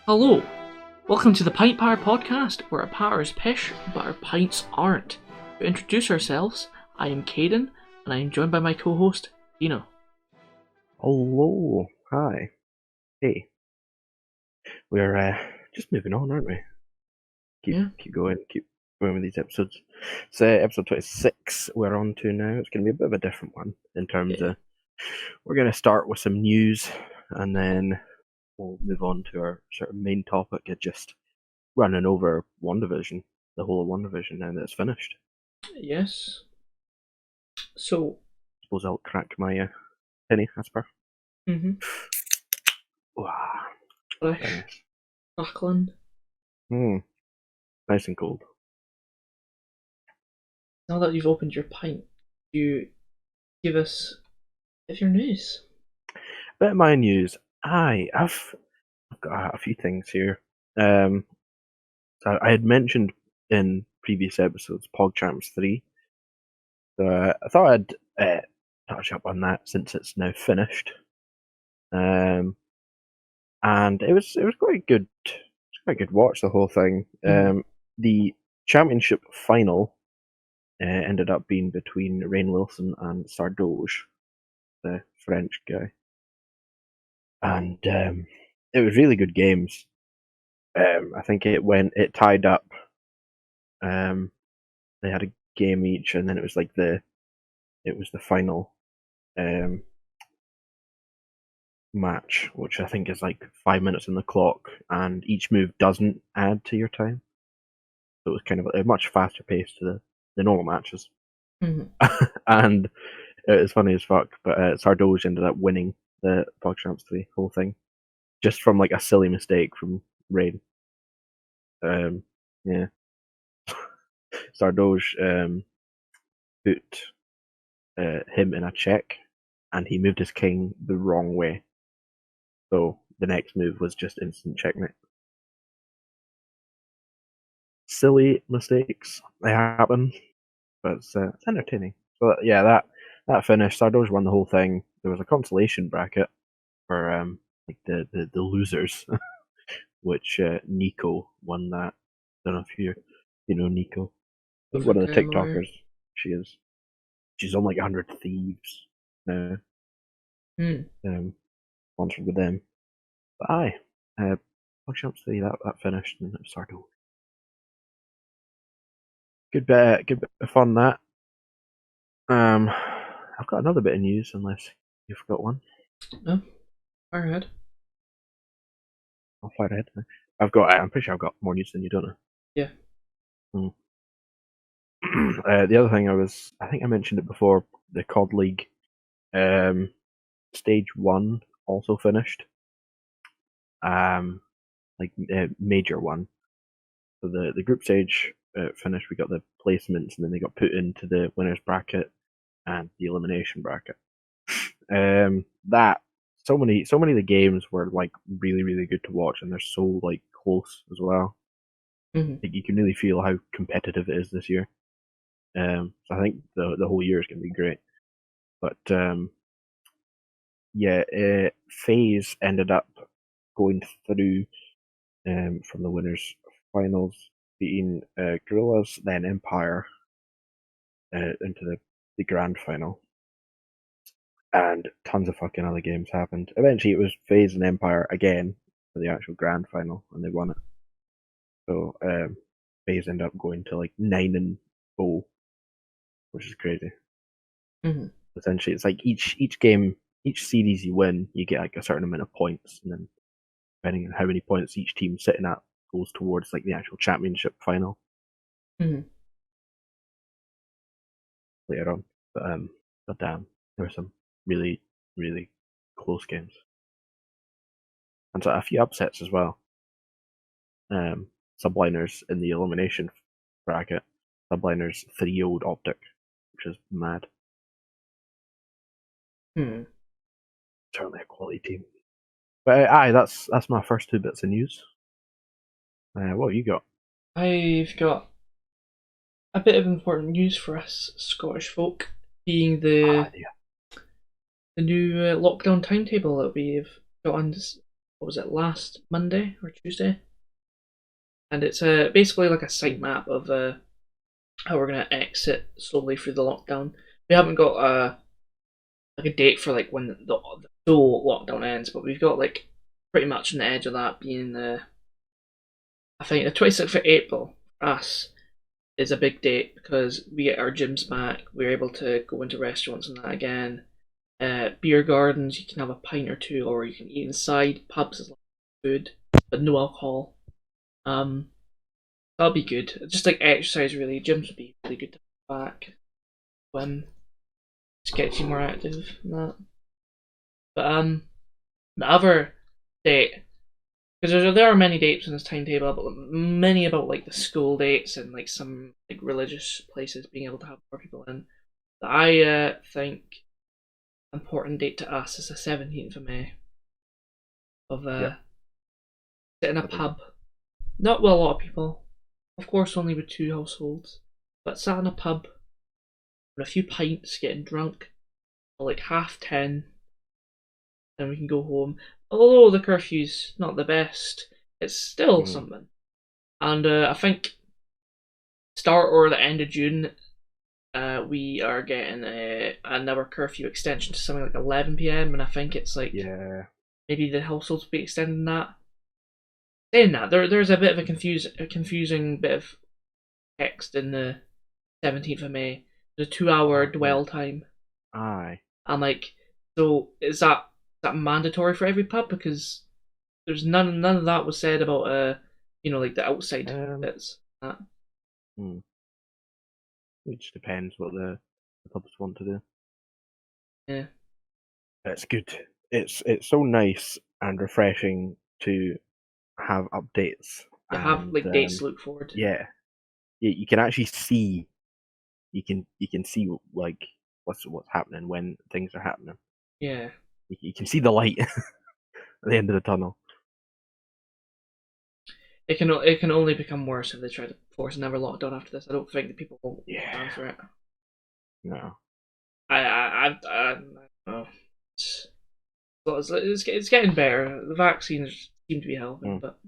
Hello, welcome to the Pint podcast, where our powers pish, but our pints aren't. To introduce ourselves, I am Caden, and I am joined by my co-host, Dino. Hello, hi, hey. We're just moving on, aren't we? Keep going with these episodes. So episode 26 we're on to now. It's going to be a bit of a different one in terms of we're going to start with some news, and then we'll move on to our sort of main topic of just running over Wandavision, the whole of Wandavision now that it's finished. Yes. So, I suppose I'll crack my penny, Asper. Wow. Fresh, crackling. Nice and cold. Now that you've opened your pint, you give us your news. Bit of my news. I've got a few things here. So I had mentioned in previous episodes PogChamps 3. So I thought I'd touch up on that since it's now finished. And it was quite good. It's quite good watch, the whole thing. The championship final ended up being between Rainn Wilson and Sardoge, the French guy. And it was really good games. I think it tied up. They had a game each, and then it was the final match, which I think is like 5 minutes on the clock, and each move doesn't add to your time. So it was kind of a much faster pace to the normal matches. And it was funny as fuck, but Sardoge ended up winning the PogChamps 3 whole thing, just from like a silly mistake from Rainn. Yeah. Sardoge put him in a check, and he moved his king the wrong way. So the next move was just instant checkmate. Silly mistakes, they happen, but it's entertaining. So yeah, that finished. Sardoge won the whole thing. There was a consolation bracket for like the losers, which Nico won that. Don't know if you know Nico. One of the TikTokers. She's on like 100 Thieves now. Sponsored with them. But PogChamps 3 that finished, and it started. Good bit of fun that. I've got another bit of news, unless you've got one. No, fire ahead. I'll fire ahead. I'm pretty sure I've got more news than you, don't I? Yeah. The other thing I think I mentioned it before, the COD League stage 1 also finished. Major one. So the group stage finished. We got the placements, and then they got put into the winners bracket and the elimination bracket. So many of the games were like really, really good to watch, and they're so like close as well. Like, you can really feel how competitive it is this year. So I think the whole year is going to be great. But FaZe ended up going through from the winners finals, beating Gorillas, then Empire into the grand final. And tons of fucking other games happened. Eventually it was FaZe and Empire again for the actual grand final, and they won it. So FaZe ended up going to like 9-0, which is crazy. Essentially, it's like each game, each series you win, you get like a certain amount of points, and then depending on how many points each team's sitting at goes towards like the actual championship final later on. But damn, there were some really, really close games, and so a few upsets as well. Subliners in the elimination bracket. Subliners 3-0'd Optic, which is mad. Certainly a quality team. But that's my first 2 bits of news. What have you got? I've got a bit of important news for us Scottish folk, being the new lockdown timetable that we've got what was it, last Monday or Tuesday, and it's basically like a site map of how we're gonna exit slowly through the lockdown. We haven't got like a date for like when the full lockdown ends, but we've got like pretty much on the edge of that being I think the 26th of April for us is a big date because we get our gyms back. We're able to go into restaurants and that again. Beer gardens, you can have a pint or two, or you can eat inside. Pubs is like food, but no alcohol. Um, that'll be good. Just like exercise, really. Gyms would be really good to have back. When just gets you more active and that. But the other date, because there are many dates in this timetable, but many about like the school dates and like some like religious places being able to have more people in. That I think important date to us is the 17th of May of sitting in a pub, not with a lot of people, of course only with 2 households, but sat in a pub with a few pints, getting drunk, till like 10:30, then we can go home. Although the curfew's not the best, it's still something. And I think start or the end of June, we are getting another curfew extension to something like 11 p.m. and I think it's like maybe the households will be extending that. Saying that, there's a bit of a confusing bit of text in the 17th of May. There's a 2-hour dwell time. Aye. And like, so is that mandatory for every pub? Because there's none of that was said about like the outside bits. That. It just depends what the pubs want to do. Yeah. It's good. It's so nice and refreshing to have updates. To have like dates to look forward to. Yeah. You can actually see. You can see like what's happening when things are happening. Yeah. You can see the light at the end of the tunnel. It can only become worse if they try to force another lockdown after this. I don't think that people will stand for it. No. I don't know. It's getting better. The vaccines seem to be helping, but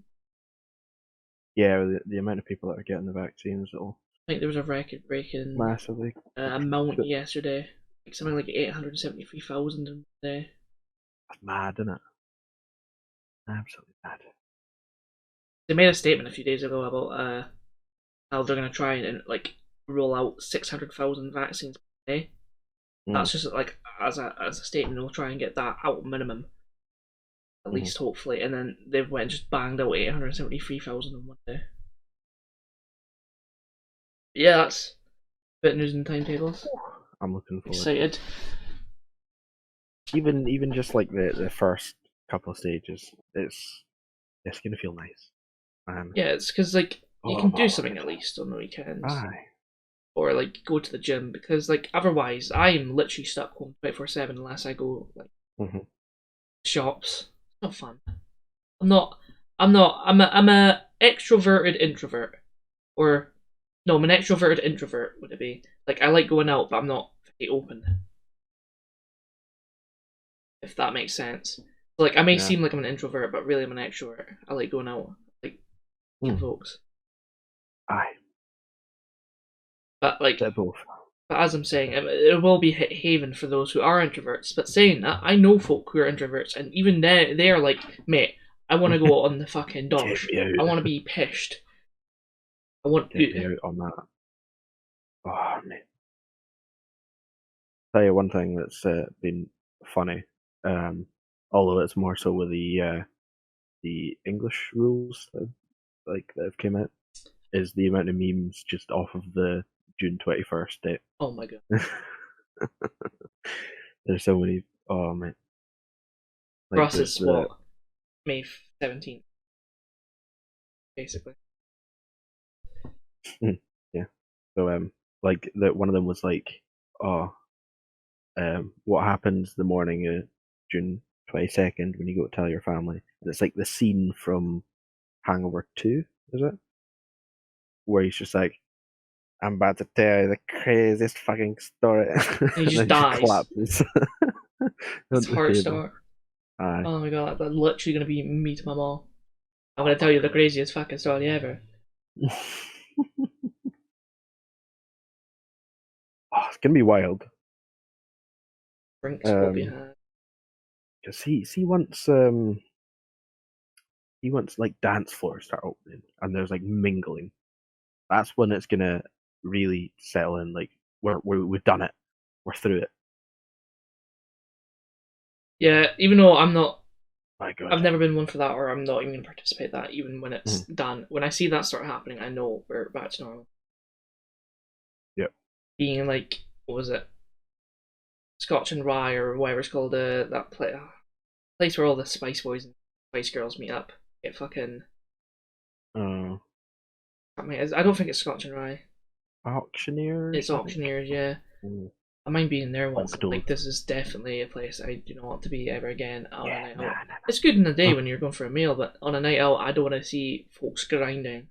yeah, the amount of people that are getting the vaccines, I think there was a record-breaking massively amount yesterday, like something like 873,000 in a day. That's mad, isn't it? Absolutely mad. They made a statement a few days ago about how they're going to try and like roll out 600,000 vaccines per day. That's just like as a statement, they'll try and get that out minimum, at least hopefully, and then they've went and just banged out 873,000 in one day. Yeah, that's a bit of news and timetables. I'm looking forward. Excited. Even just like the first couple of stages, it's gonna feel nice. Yeah, it's because like you can do something at least on the weekends. Aye. Or like go to the gym, because like otherwise I'm literally stuck home 24/7 unless I go like shops. It's not fun. I'm a extroverted introvert. Or no, I'm an extroverted introvert, would it be? Like I like going out, but I'm not very open. If that makes sense. Like I may seem like I'm an introvert, but really I'm an extrovert. I like going out, like folks. Aye. But like, both. But as I'm saying, it will be haven for those who are introverts. But saying that, I know folk who are introverts, and even they're like, mate, I want to go out on the fucking dosh. I want to be pissed. I want to get out on that. Oh man! Tell you one thing that's been funny, although it's more so with the English rules that have came out, is the amount of memes just off of the June 21st date. Oh my god! There's so many. Oh man! Like for us, it's what, May 17th, basically. Yeah. So like one of them was like, what happens the morning of June 22nd when you go to tell your family? And it's like the scene from Hangover 2, is it? Where he's just like, I'm about to tell you the craziest fucking story. And he just dies. Collapses. It's heart start. Aye. Oh my god, that's literally gonna be me to my mom. I'm gonna Oh tell my you the god. craziest fucking story ever. Oh, it's gonna be wild. Drinks will be had. Because he wants like dance floors start opening and there's like mingling. That's when it's gonna really settle in. Like we've done it. We're through it. Yeah, even though I'm not, My God. I've never been one for that, or I'm not even gonna participate in that. Even when it's Mm. done, when I see that start happening, I know we're back to normal. Yep. Being like, what was it, Scotch and Rye or whatever it's called, that place where all the Spice Boys and Spice Girls meet up. Get fucking. Uh, I don't think it's Scotch and Rye. Auctioneers, It's I think. Auctioneers, yeah. Mm. I mind being there once. Octos. Like, this is definitely a place I do not want to be ever again on a Yeah, night nah, out. nah, It's good in the day nah. when you're going for a meal, but on a night out, I don't want to see folks grinding.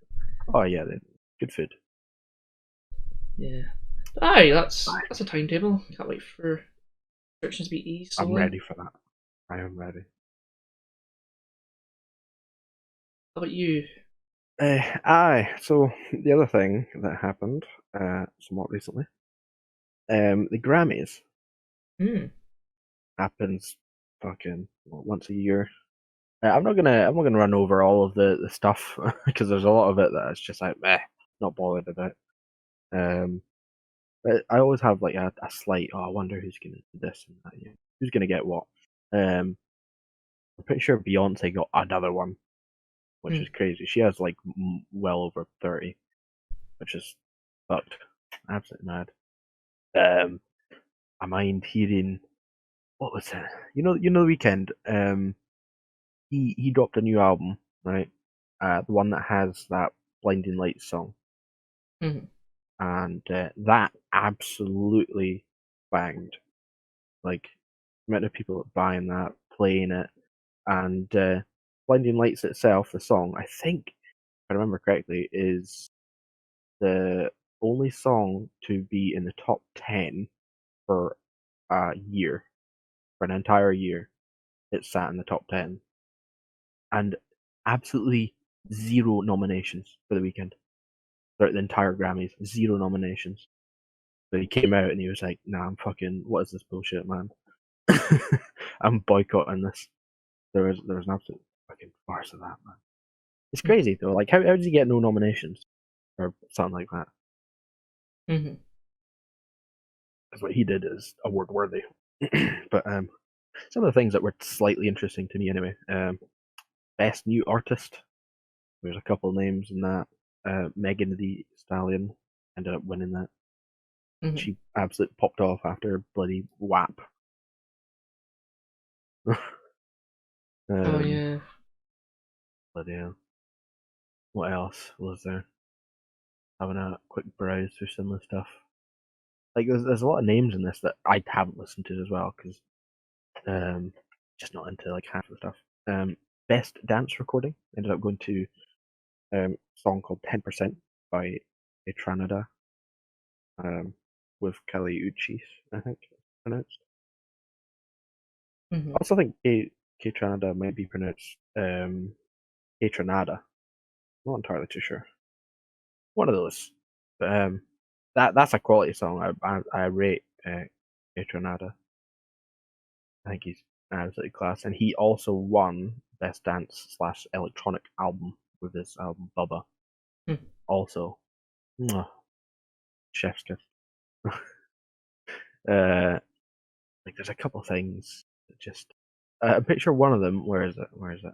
Oh yeah, then good food. Yeah. Aye, that's a timetable. Can't wait for restrictions to be eased I'm slowly. ready for that. I am ready. How about you? Aye. So the other thing that happened somewhat recently, the Grammys Hmm. happens fucking once a year. I'm not gonna run over all of the stuff because there's a lot of it that it's just like meh, not bothered about. Um, but I always have like a slight I wonder who's gonna do this and that. Yeah. Who's gonna get what? I'm pretty sure Beyonce got another one, which Hmm. is crazy. She has like well over 30, which is fucked, absolutely mad. Um, I mind hearing what was it? The weekend. He dropped a new album, right? The one that has that Blinding Lights song, Hmm. and that absolutely banged. Like, the amount of people buying that, playing it, and Blinding Lights itself, the song, I think, if I remember correctly, is the only song to be in the top 10 for a year, for an entire year. It sat in the top 10, and absolutely zero nominations for the weekend throughout the entire Grammys. Zero nominations. So he came out and he was like, "Nah, I'm fucking. What is this bullshit, man? I'm boycotting this." There was an absolute fucking farce of that, man. It's crazy though. Like, how did he get no nominations or something like that? Hmm. Because what he did is award worthy. But some of the things that were slightly interesting to me anyway. Best new artist. There's a couple names in that. Megan Thee Stallion ended up winning that. Hmm. She absolutely popped off after bloody WAP. Oh um, yeah. bloody hell. What else was there? Having a quick browse through some of the stuff. Like there's a lot of names in this that I haven't listened to as well because um, just not into like half of the stuff. Best dance recording ended up going to a song called 10% by Etranada, with Kali Uchis, I think it's pronounced. Hmm. I also think Ketranada might be pronounced Ketranada. Not entirely too sure. One of those. But that's a quality song. I rate Ketranada. I think he's absolutely class, and he also won Best Dance slash Electronic Album with his album Bubba. Also, mwah, chef's kiss. Like there's a couple things that just. I'm pretty sure one of them. Where is it? Where is it?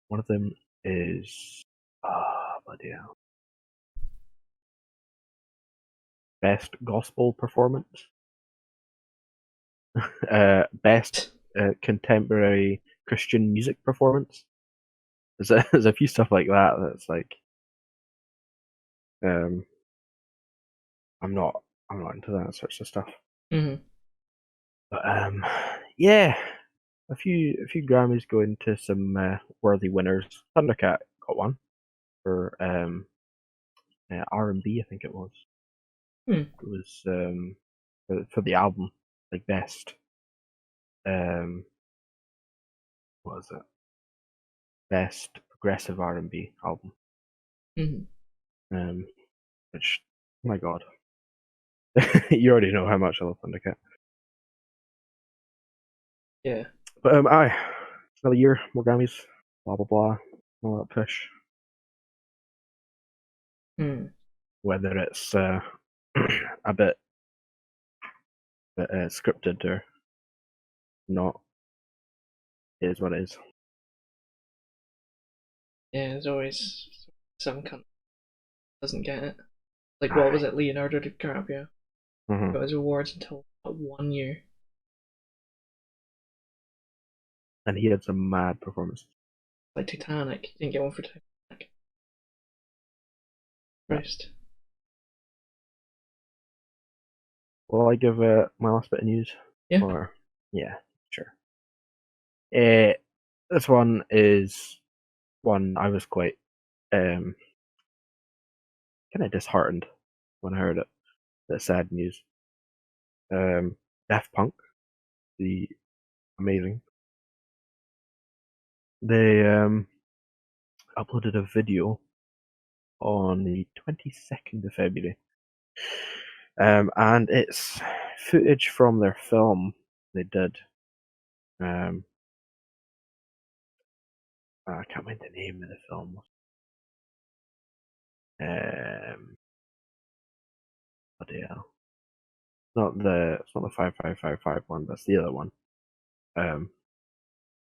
One of them is. Bloody hell. Best Gospel Performance. Best Contemporary Christian Music Performance. There's a few stuff like that that's like. Um, I'm not I'm not into that sorts of stuff. Hmm. But yeah, a few Grammys going to some worthy winners. Thundercat got one for R&B, I think it was. Hmm. It was for the album, like best what is it? Best progressive R&B album. Mm-hmm. Which, oh my god, you already know how much I love Thundercat. Yeah. But aye, it's another year, more Grammys, blah blah blah, all that push. Whether it's a bit scripted or not, it is what it is. Yeah, there's always some cunt doesn't get it. Like, what was it? Leonardo DiCaprio got his awards until 1 year. And he had some mad performances. Like Titanic, he didn't get one for Titanic. Christ. Will I give my last bit of news? Yeah. Or yeah, sure. This one is one I was quite kind of disheartened when I heard it. The sad news. Daft Punk, the amazing. They uploaded a video on the 22nd of February. And it's footage from their film they did. I can't remember the name of the film. Bloody hell. It's not the 5555 one, that's the other one.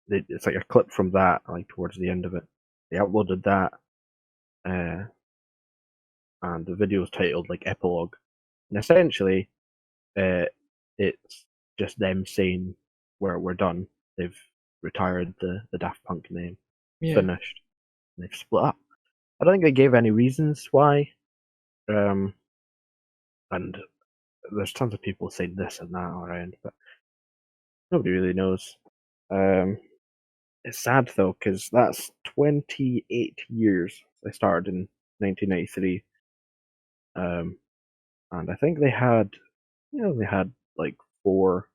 It's like a clip from that, like towards the end of it. They uploaded that, and the video is titled like Epilogue. And essentially, it's just them saying we're done. They've retired the Daft Punk name, finished. And they've split up. I don't think they gave any reasons why. And there's tons of people saying this and that around, but nobody really knows. It's sad though, because that's 28 years. They started in 1993, and I think they had like four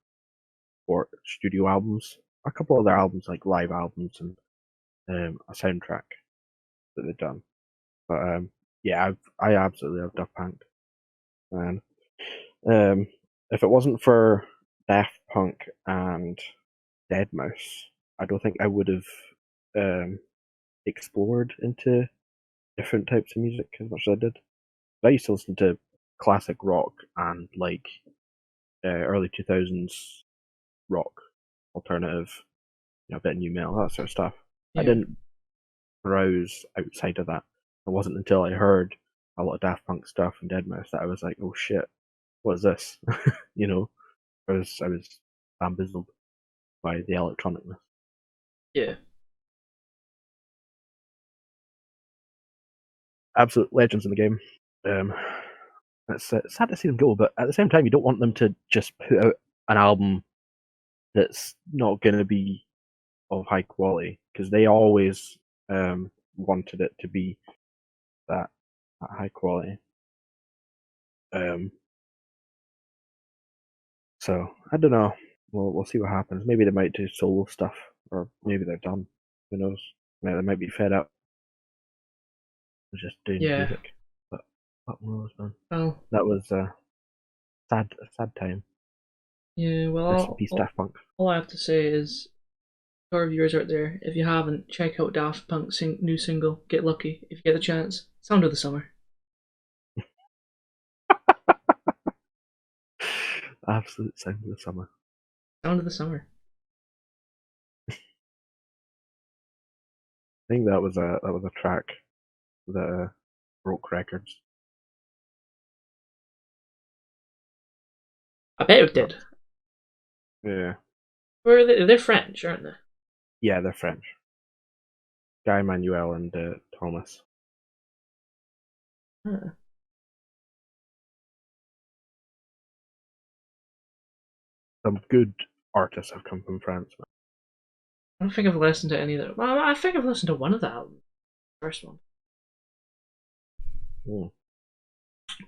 studio albums, a couple other albums like live albums, and a soundtrack that they've done. But yeah, I absolutely love Daft Punk, and if it wasn't for Daft Punk and Deadmau5, I don't think I would have explored into different types of music as much as I did. I used to listen to classic rock and like early 2000s rock, alternative, a bit of new metal, that sort of stuff. I didn't browse outside of that. It wasn't until I heard a lot of Daft Punk stuff and Deadmau5 that I was like, oh shit, what is this? I was bamboozled by the electronicness. Yeah. Absolute legends in the game. It's sad to see them go, but at the same time, you don't want them to just put out an album that's not going to be of high quality, because they always wanted it to be that high quality. So I don't know. We'll see what happens. Maybe they might do solo stuff, or maybe they're done. Who knows? They might be fed up with just doing music. But what knows, man? Well, that was a sad time. Yeah, well, Daft Punk. All I have to say is, to our viewers out there, if you haven't, check out Daft Punk's new single, Get Lucky, if you get the chance. Sound of the Summer. Absolute sound of the summer. Sound of the Summer. I think that was a track that broke records. I bet it did. Yeah. They're French, aren't they? Yeah, they're French. Guy Manuel and Thomas. Huh. Some good artists have come from France. Man. I don't think I've listened to any of them. Well, I think I've listened to one of the albums. First one.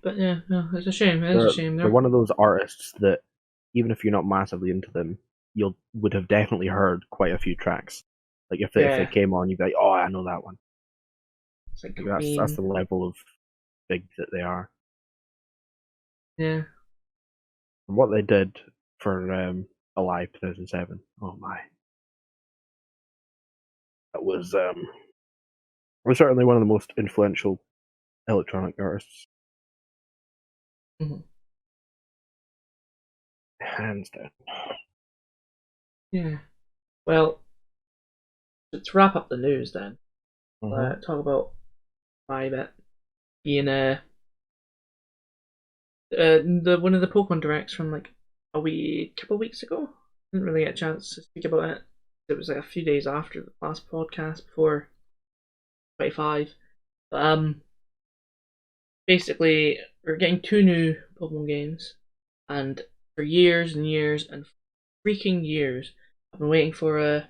But yeah, no, it's a shame. It is a They're shame. they're one of those artists that even if you're not massively into them, you would have definitely heard quite a few tracks. Like if they Yeah, came on, you'd be like, oh, I know that one. it's like Like that's Queen. the level of big that they are. Yeah. And what they did for Alive 2007, oh my, that was certainly one of the most influential electronic artists, Hmm. hands down. Yeah. Well, to wrap up the news then, Mm-hmm. talk about my bit being the one of the Pokemon directs from like couple of weeks ago. Didn't really get a chance to speak about it. It was like a few days after the last podcast before 25. But basically, we're getting two new Pokemon games, and for years and years and freaking years, I've been waiting for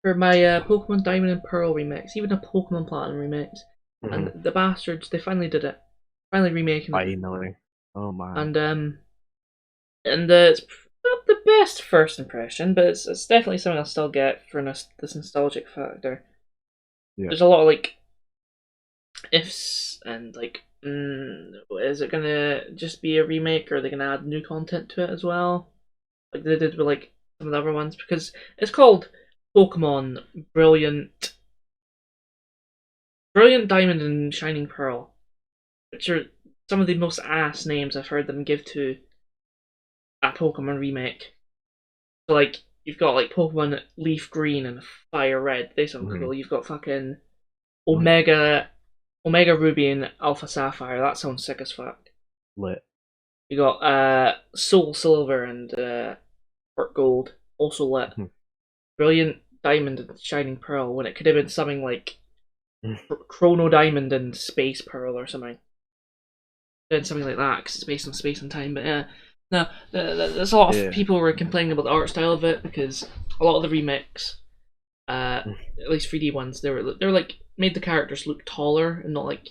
my Pokemon Diamond and Pearl remix, even a Pokemon Platinum remix, and Mm-hmm. the bastards they finally did it, finally remaking it, Finally, oh my. and it's not the best first impression, but it's definitely something I'll still get for this nostalgic factor. Yeah. There's a lot of like ifs and like, is it gonna just be a remake or are they gonna add new content to it as well? Like they did with like some of the other ones because it's called Pokemon Brilliant Diamond and Shining Pearl, which are some of the most ass names I've heard them give to a Pokemon remake. So like you've got like Pokemon Leaf Green and Fire Red. They sound Mm-hmm. cool. You've got fucking Omega Ruby and Alpha Sapphire. That sounds sick as fuck. Lit. You got Soul Silver and Heart Gold. Also lit. Mm-hmm. Brilliant Diamond and Shining Pearl when it could have been something like Chrono Diamond and Space Pearl or something. Doing something like that because it's based on space and time. But yeah, no, there's a lot of Yeah. people were complaining about the art style of it because a lot of the remix, at least 3D ones, they were like made the characters look taller and not like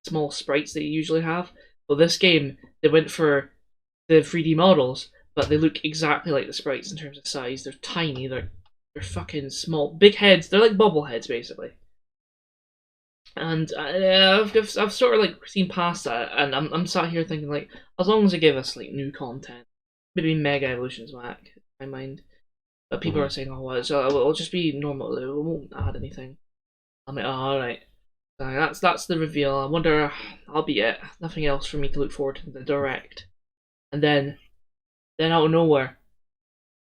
small sprites that you usually have. Well, this game they went for the 3D models, but they look exactly like the sprites in terms of size. They're tiny. They're fucking small, big heads. They're like bobbleheads basically. And I've sort of like seen past that, and I'm sat here thinking like, as long as they give us like new content, maybe Mega Evolution's whack in my mind, but people Mm-hmm. are saying, oh, well, so it'll just be normal. We won't add anything. I'm like, oh, all right. So that's the reveal. I wonder, I'll be it. Nothing else for me to look forward to the direct, and then out of nowhere,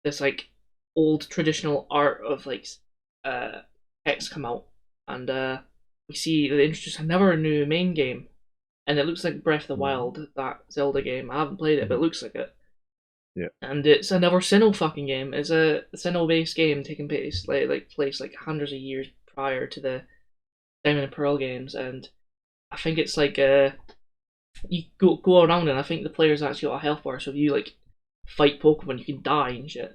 this like old traditional art of like text come out, and we see they introduce another new main game, and it looks like Breath of the Wild, that Zelda game. I haven't played it, but it looks like it. Yeah. And it's another Sinnoh fucking game. It's a Sinnoh based game taking place like hundreds of years prior to the Diamond and Pearl games, and I think it's like you go around and I think the player's actually got a health bar, so if you like fight Pokemon, you can die and shit.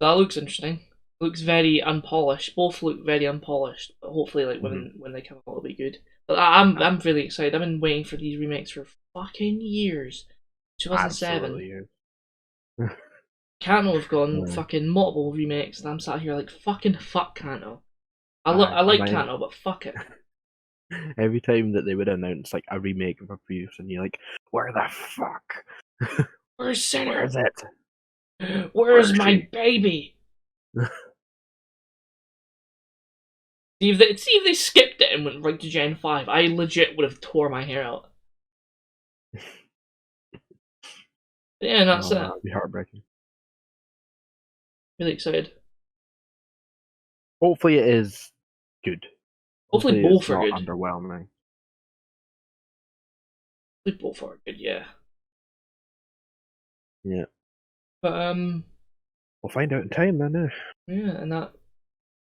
That looks interesting. It looks very unpolished. Both look very unpolished, but hopefully, like Mm-hmm. when they come out, it'll be good. But I'm really excited. I've been waiting for these remakes for fucking years. 2007. Absolutely. Kanto have gone Yeah. fucking multiple remakes, and I'm sat here like fucking fuck Kanto. I I like mean, Kanto, but fuck it. every time that they would announce like a remake of a previous, and you're like, where the fuck? Where's Where is Sinnoh? it? Where Where's is my she? baby? See if they skipped it and went right to Gen 5, I legit would have tore my hair out. But yeah, that's Oh, it. that'd be heartbreaking. Really excited. Hopefully, it is good. Hopefully Hopefully, it's both are not good. underwhelming. Hopefully both are good, yeah. Yeah, But we'll find out in time then. yeah, and that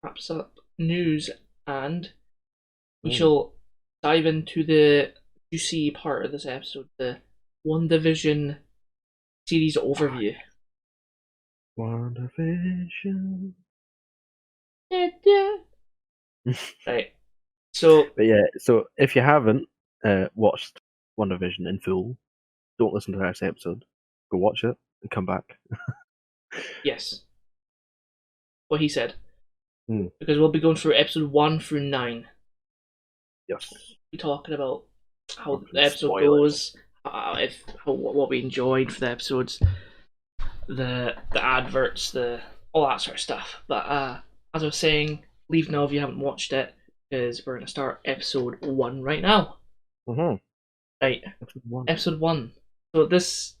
wraps up news, and we Mm. shall dive into the juicy part of this episode, the Wandavision series overview. Wandavision. Right. So But yeah, so if you haven't watched WandaVision in full, don't listen to this episode, go watch it and come back. Yes. What he said. Hmm. Because we'll be going through episode 1 through 9. Yes. We'll be talking about how Some the episode spoilers. goes, what we enjoyed for the episodes, the adverts, all that sort of stuff. But as I was saying, leave now if you haven't watched it, because we're going to start episode 1 right now. Mm-hmm. Right. Episode 1. Episode 1. So this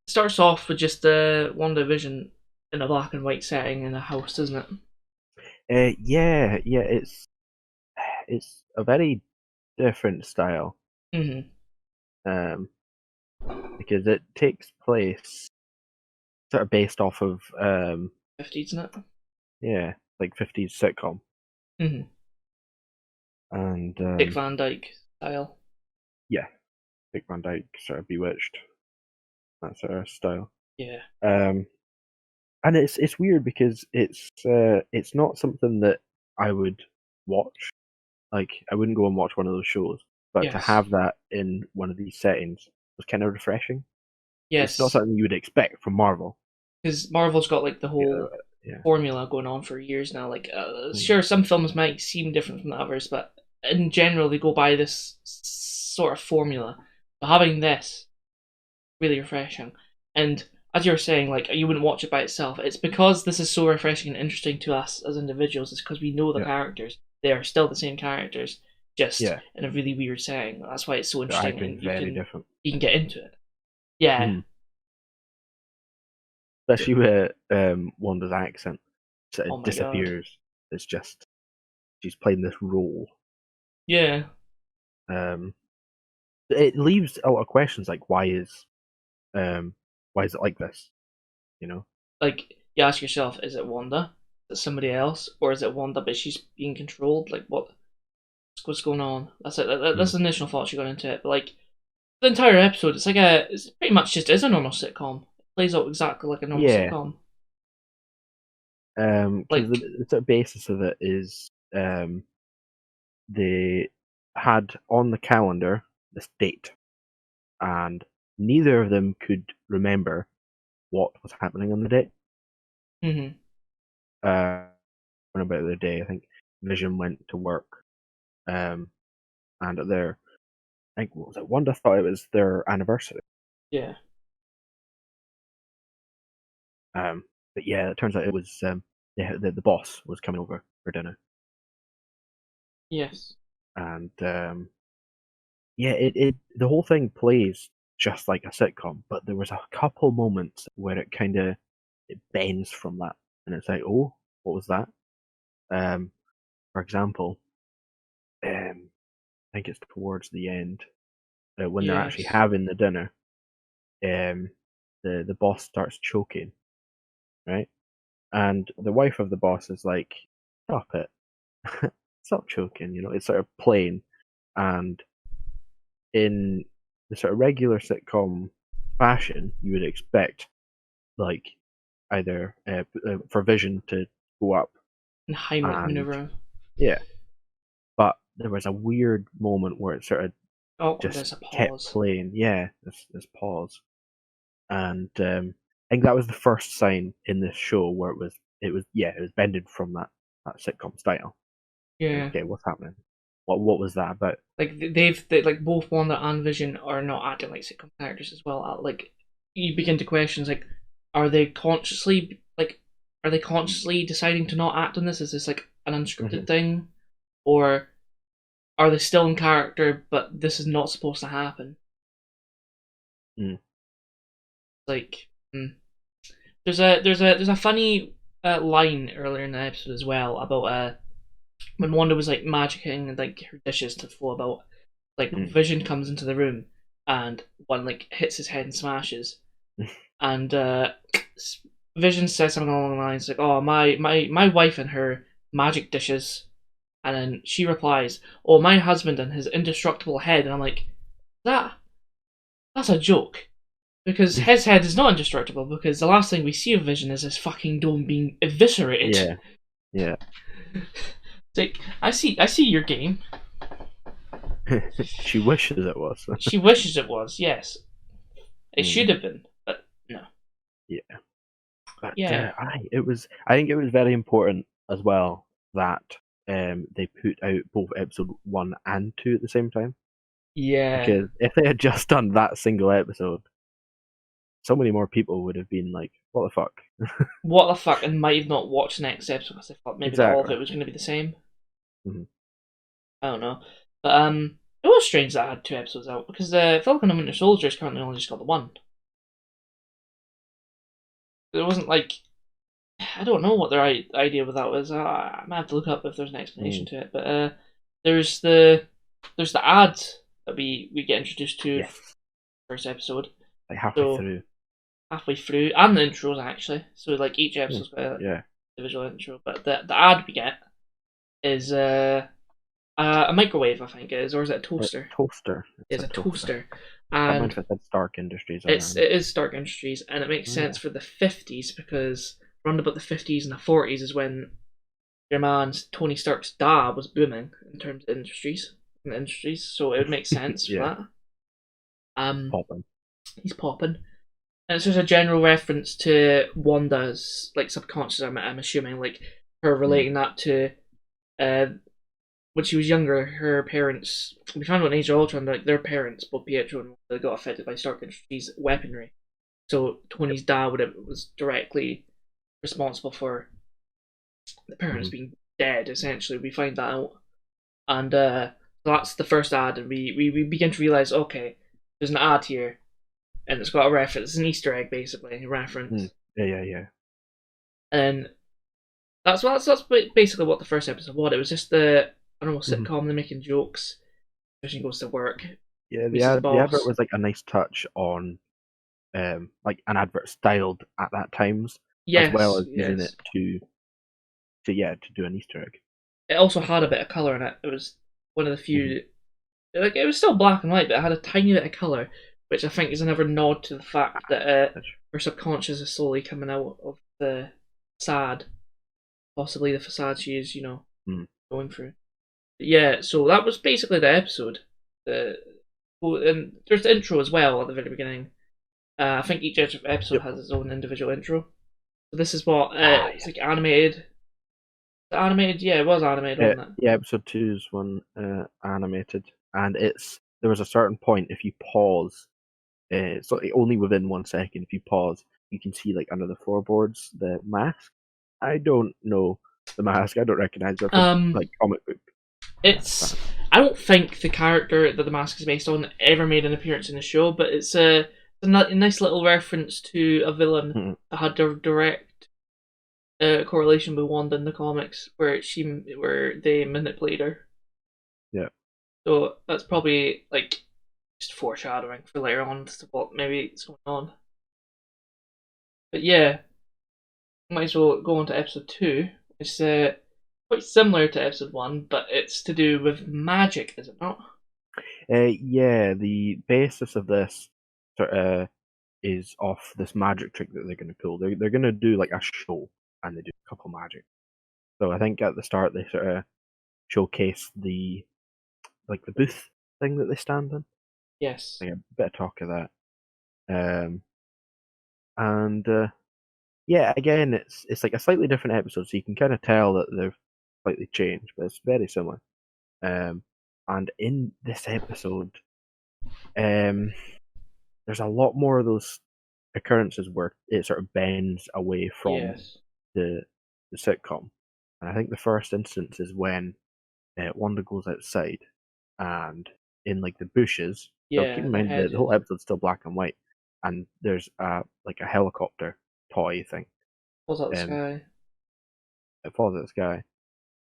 starts off with just WandaVision in a black and white setting in a house, doesn't it? Yeah, it's a very different style. Mm-hmm. Because it takes place sort of based off of 50s, isn't it? yeah, like 50s sitcom. Mm-hmm. And Dick Van Dyke style. Yeah, Dick Van Dyke, sort of Bewitched, that sort of style. Yeah. And it's weird because it's not something that I would watch. Like, I wouldn't go and watch one of those shows, but to Yes. have that in one of these settings was kind of refreshing. Yes. It's not something you would expect from Marvel. Because Marvel's got like the whole Yeah. formula going on for years now. Like, sure, some films might seem different from the others, but in general, they go by this sort of formula. But having this, really refreshing. And as you were saying, like, you wouldn't watch it by itself. It's because this is so refreshing and interesting to us as individuals. It's because we know the characters. They are still the same characters, just in a really weird setting. That's why it's so interesting. And very different. You can get into it. Yeah. Especially with Wanda's accent. So it disappears. God. It's just she's playing this role. Yeah. It leaves a lot of questions, like why is it like this? You know? Like, you ask yourself, is it Wanda? Is it somebody else? Or is it Wanda but she's being controlled? Like, what's going on? That's it. That's the initial thoughts you got into it. But like the entire episode, it's pretty much just is a normal sitcom. It plays out exactly like a normal sitcom. Because the sort of basis of it is they had on the calendar this date, and neither of them could remember what was happening on the date. Mm-hmm. About the day, I think Vision went to work, and I think what was it? Wanda thought it was their anniversary. Yeah. But yeah, it turns out it was the boss was coming over for dinner. Yes. And the whole thing plays just like a sitcom, but there was a couple moments where it kind of bends from that, and it's like, oh, what was that? For example, I think it's towards the end when they're actually having the dinner. The boss starts choking, right? And the wife of the boss is like, "Stop it! Stop choking!" You know, it's sort of plain, and in the sort of regular sitcom fashion, you would expect, like, either for Vision to go up and Heimlich maneuver. Yeah, but there was a weird moment where it sort of just kept playing. Yeah, this pause, and I think that was the first sign in this show where it was bending from that sitcom style. Yeah. Okay, what's happening? What was that about? Like like both Wanda and Vision are not acting like sitcom characters as well. Like, you begin to question, like, are they consciously deciding to not act on this? Is this like an unscripted thing, or are they still in character but this is not supposed to happen? Like, there's a funny line earlier in the episode as well about when Wanda was like magicking like her dishes to flow about. Like, Vision comes into the room and one like hits his head and smashes, and Vision says something along the lines like, "Oh, my wife and her magic dishes," and then she replies, "Oh, my husband and his indestructible head," and I'm like, that's a joke. Because his head is not indestructible, because the last thing we see of Vision is his fucking dome being eviscerated. Yeah. It's like, I see your game. She wishes it was. She wishes it was, yes. It should have been, but no. Yeah, but Yeah. it was. I think it was very important as well that they put out both episode 1 and 2 at the same time, Yeah. because if they had just done that single episode, so many more people would have been like, "What the fuck?" What the fuck, and might have not watched the next episode because they thought maybe that all of Exactly. it was going to be the same. Mhm. I don't know. But it was strange that I had 2 episodes out because Falcon and Winter Soldier has currently only just got the one. It wasn't like I don't know what their idea with that was. I might have to look up if there's an explanation Mm. to it. But there's the there's the ad that we get introduced to Yes, first episode. like halfway So through. halfway through, and the intros actually. So like each episode's got a Yeah, individual intro. But the ad we get is a microwave, I think it is, or is it a toaster? toaster. It's It's a a toaster. toaster, Don't mind and if it said Stark Industries on it there. is Stark Industries, and it makes Oh, sense yeah. for the 50s because around about the 50s and the 40s is when your man's Tony Stark's dad was booming in terms of industries, so it would make sense for Yeah, that. Um, popping. he's popping, and it's just a general reference to Wanda's like subconscious. I'm assuming like her relating that to uh when she was younger, her parents, we found out in Age of Ultron, like their parents, both Pietro and Wanda, got affected by Stark Industries weaponry. So Tony's dad was directly responsible for the parents Mhm. being dead. Essentially, we find that out, and that's the first ad, and we begin to realize, okay, there's an ad here, and it's got a reference, it's an Easter egg basically, a reference, Yeah. and that's basically what the first episode was. It was just the I don't know Mhm. sitcom, they're making jokes. Person goes to work, Yeah, meets his the advert boss. was like a nice touch on like an advert styled at that times, as well Yes, as using it yes. to do an Easter egg. It also had a bit of color in it. It was one of the Mhm. few, like it was still black and white, but it had a tiny bit of color, which I think is another nod to the fact that her subconscious is slowly coming out of the facade, possibly the facade she is, Mm. going through. But yeah, so that was basically the episode. The and there's the intro as well at the very beginning. I think each episode Yep. has its own individual intro. So this is what it's Yeah. like animated. Animated, yeah, it was animated, wasn't it? Yeah, episode 2 is one animated, and there was a certain point if you pause, so only within 1 second. If you pause, you can see like under the floorboards the mask. I don't know the mask. I don't recognize it from Um, like comic book. it's I don't think the character that the mask is based on ever made an appearance in the show, but it's a nice little reference to a villain Mhm. that had a direct correlation with Wanda in the comics, where they manipulate her. Yeah. So that's probably like just foreshadowing for later on as to what maybe is going on. But yeah, might as well go on to episode 2. It's quite similar to episode 1, but it's to do with magic, is it not? Yeah, the basis of this sort of is off this magic trick that they're going to pull. They're going to do like a show, and they do a couple magic. So I think at the start they sort of showcase the booth thing that they stand in. Yes. Like a bit of talk of that. Um, and yeah, again, it's like a slightly different episode, so you can kind of tell that they've slightly changed, but it's very similar. And in this episode, um, there's a lot more of those occurrences where it sort of bends away from Yes. the the sitcom. And I think the first instance is when Wanda goes outside and in like the bushes. So keep Yeah, in the mind the whole hedges. episode's still black and white, and there's like a helicopter toy thing. Falls out the Um, sky. it falls at the sky,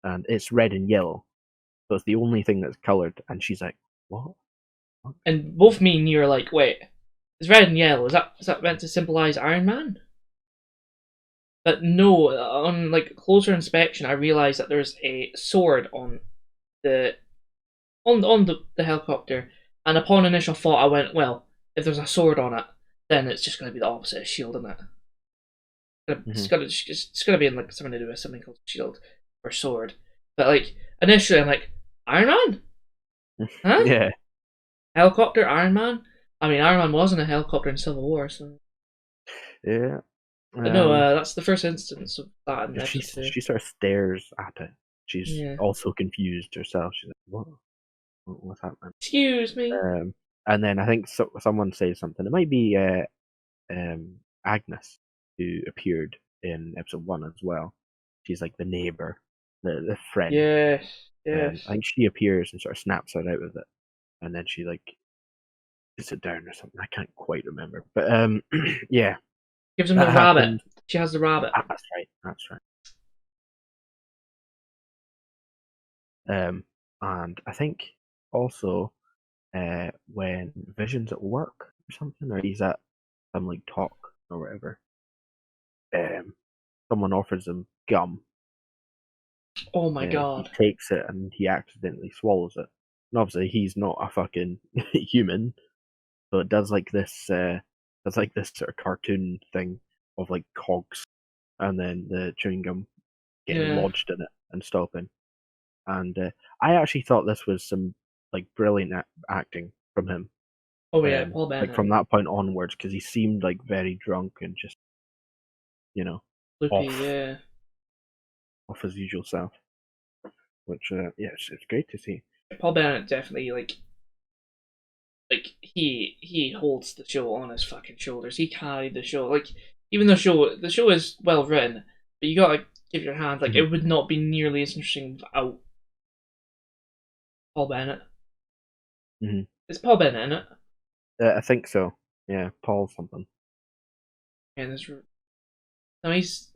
and it's red and yellow. So it's the only thing that's coloured. And she's like, "What? What?" And both me and you are like, wait, it's red and yellow. Is that meant to symbolize Iron Man? But no, on like closer inspection, I realized that there's a sword the the helicopter. And upon initial thought, I went, well, if there's a sword on it, then it's just going to be the opposite of shield, isn't it? Mm-hmm. It's gonna be in like something to do with something called shield or sword. But like initially, I'm like Iron Man. Huh? Yeah. Helicopter, Iron Man? I mean, Iron Man was in a helicopter in Civil War, so. Yeah. But no, that's the first instance of that in She episode 2. she sort of stares at it. She's Yeah. also confused herself. She's like, what's happening? Excuse me. And then I think someone says something. It might be Agnes, who appeared in episode 1 as well. She's like the neighbor, the friend. Yes, yes. I think she appears and sort of snaps her out of it, and then she like sits it down or something. I can't quite remember, but yeah, Gives him that the rabbit. happened. She has the rabbit. That's right. That's right. And I think also when Vision's at work or something, or he's at some like talk or whatever, someone offers him gum. Oh my He god. takes it and he accidentally swallows it. And obviously he's not a fucking human, so it does like this sort of cartoon thing of like cogs and then the chewing gum getting Yeah. lodged in it and stopping. And I actually thought this was some like brilliant acting from him. Oh yeah, Paul Like Bennett. from that point onwards, because he seemed like very drunk and just, you know, Loopy, off yeah. off his usual self. Which yeah, it's great to see. Paul Bennett definitely like he holds the show on his fucking shoulders. He carried the show. Like even the show is well written, but you gotta give your hand. Like Mhm. it would not be nearly as interesting without Paul Bennett. Mhm. It's Paul Bennett in it, I think so. Yeah, Paul something. and it's no he's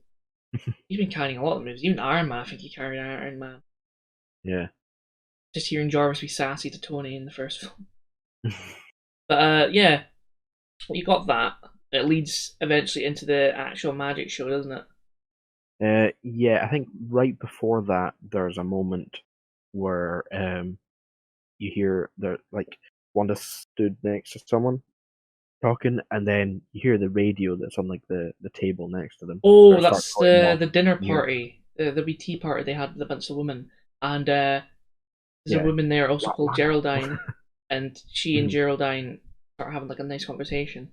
been carrying a lot of movies. Even Iron Man, I think he carried Iron Man. Yeah. Just hearing Jarvis be sassy to Tony in the first film. But yeah, you got that. It leads eventually into the actual magic show, doesn't it? Yeah, I think right before that, there's a moment where you hear the like Wanda stood next to someone talking, and then you hear the radio that's on like the table next to them. Oh, Start that's going off. the dinner You hear, party, the wee tea party they had with a bunch of women, and there's a yeah, woman there also called Wanda. Geraldine, and she and Mhm. Geraldine start having like a nice conversation.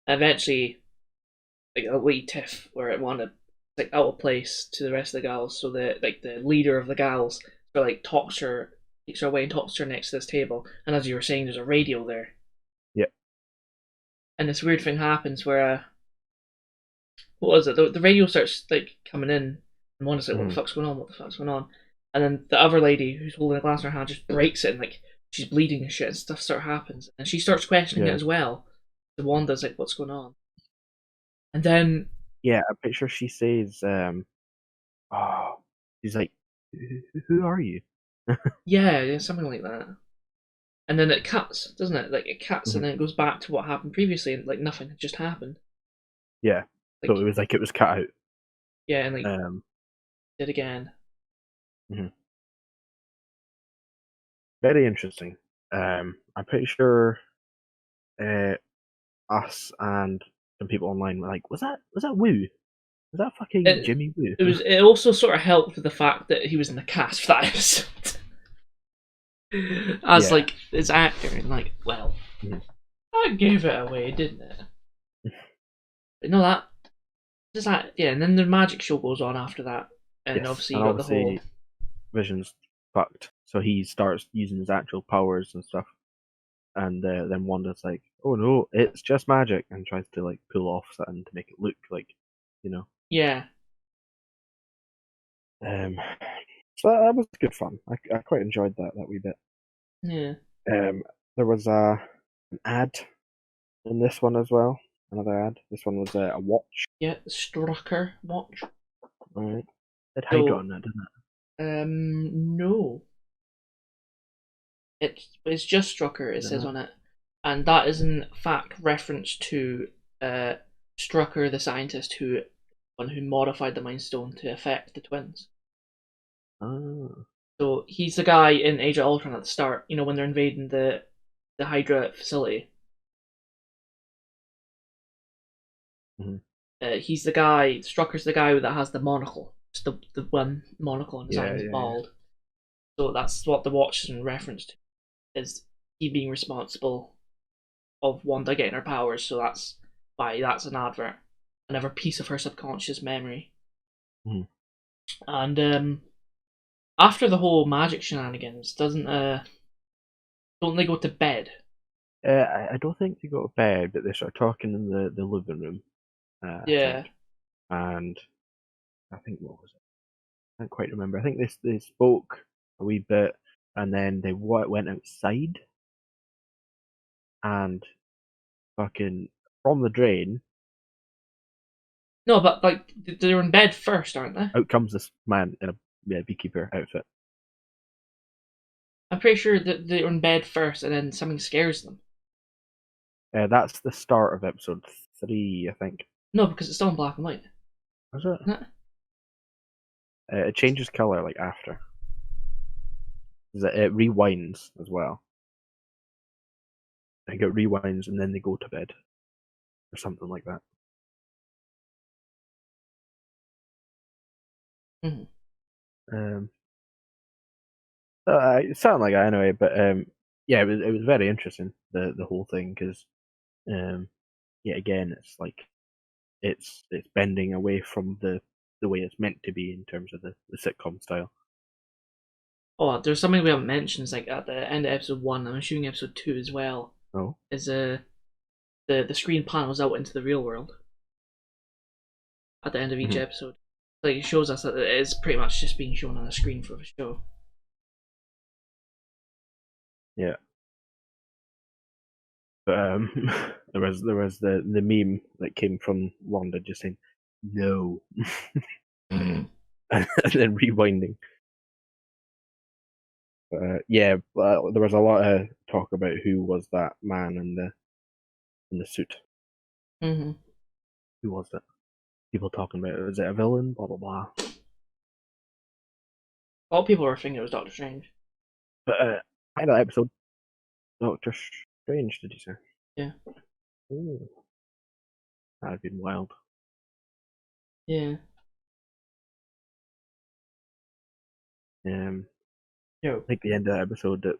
And eventually, like a wee tiff where it wanted like out of place to the rest of the gals, so the leader of the gals like takes her away and talks to her next to this table, and as you were saying, there's a radio there, Yeah. and this weird thing happens where what was it? The radio starts like coming in, and one is like, "What the Mhm. fuck's going on? What the fuck's going on?" And then the other lady who's holding a glass in her hand just breaks it, and like she's bleeding and shit, and stuff happens, and she starts questioning it Yeah. as well. The Wanda's like, "What's going on?" And then Yeah, I'm pretty sure she says, oh, she's like, who are you? yeah, something like that. And then it cuts, doesn't it? Like it cuts, and Mhm. then it goes back to what happened previously, and like nothing had just happened. Yeah. So Like it was cut out. yeah, and like Um, did again. mhm. Very interesting. I'm pretty sure uh, us and some people online were like, was that Woo? Was that fucking It Jimmy Woo? it also sort of helped with the fact that he was in the cast for that episode. As Yeah. like his actor, and like, well, Mhm. that gave it away, didn't it? But no, that just that, yeah. And then the magic show goes on after that, and Yes, obviously and you got the whole obviously Vision's fucked, so he starts using his actual powers and stuff. And then Wanda's like, "Oh no, it's just magic," and tries to like pull off something to make it look like, you know. yeah, Um, so that was good fun. I quite enjoyed that wee bit. yeah. Um, there was an ad in this one as well. Another ad. This one was a watch. Yeah, Strucker watch. Right. It had Hydra So, on it, didn't no, it's just Strucker. It it? Is it says not? on it, and that is in fact reference to Strucker, the scientist who modified the Mind Stone to affect the twins. Ah. So he's the guy in Age of Ultron at the start. You know when they're invading the Hydra facility. Mhm. He's the guy. Strucker's the guy that has the monocle. It's the one monocle on his eye, Yeah, and he's yeah, yeah. bald. So that's what the watch is in reference to. is he being responsible of Wanda getting her powers, so that's why that's an advert. Another piece of her subconscious memory. Mhm. And after the whole magic shenanigans, don't they go to bed? I don't think they go to bed, but they start talking in the living room, I think. Yeah. And I think, what was it? I can't quite remember. I think they spoke a wee bit, and then they went outside, and fucking from the drain, No, but like they're in bed first, aren't they? out comes this man in a beekeeper outfit. I'm pretty sure that they're in bed first, and then something scares them. That's the start of episode 3, I think. No, because it's still in black and white. Was it? Isn't it? It changes color like after. It rewinds as well. I think it rewinds and then they go to bed or something like that. Mm-hmm. It sounded like that anyway, but yeah, it was very interesting the whole thing because yeah, again, it's like it's bending away from the way it's meant to be in terms of the sitcom style. Oh, there's something we haven't mentioned. It's like at the end of episode 1, I'm assuming episode 2 as well. Oh, Is the screen panels out into the real world at the end of each mhm. episode. Like it shows us that it is pretty much just being shown on a screen for the show. Yeah. But there was the meme that came from Wanda just saying no, Mm. and then rewinding. Yeah, there was a lot of talk about who was that man in the suit. Mm-hmm. Who was it? People talking about it. Was it a villain? Blah blah blah. All people were thinking it was Doctor Strange. But final episode, Doctor Strange. Did you say? Yeah. Ooh, that'd been wild. Yeah. I Yo. think the end of the episode that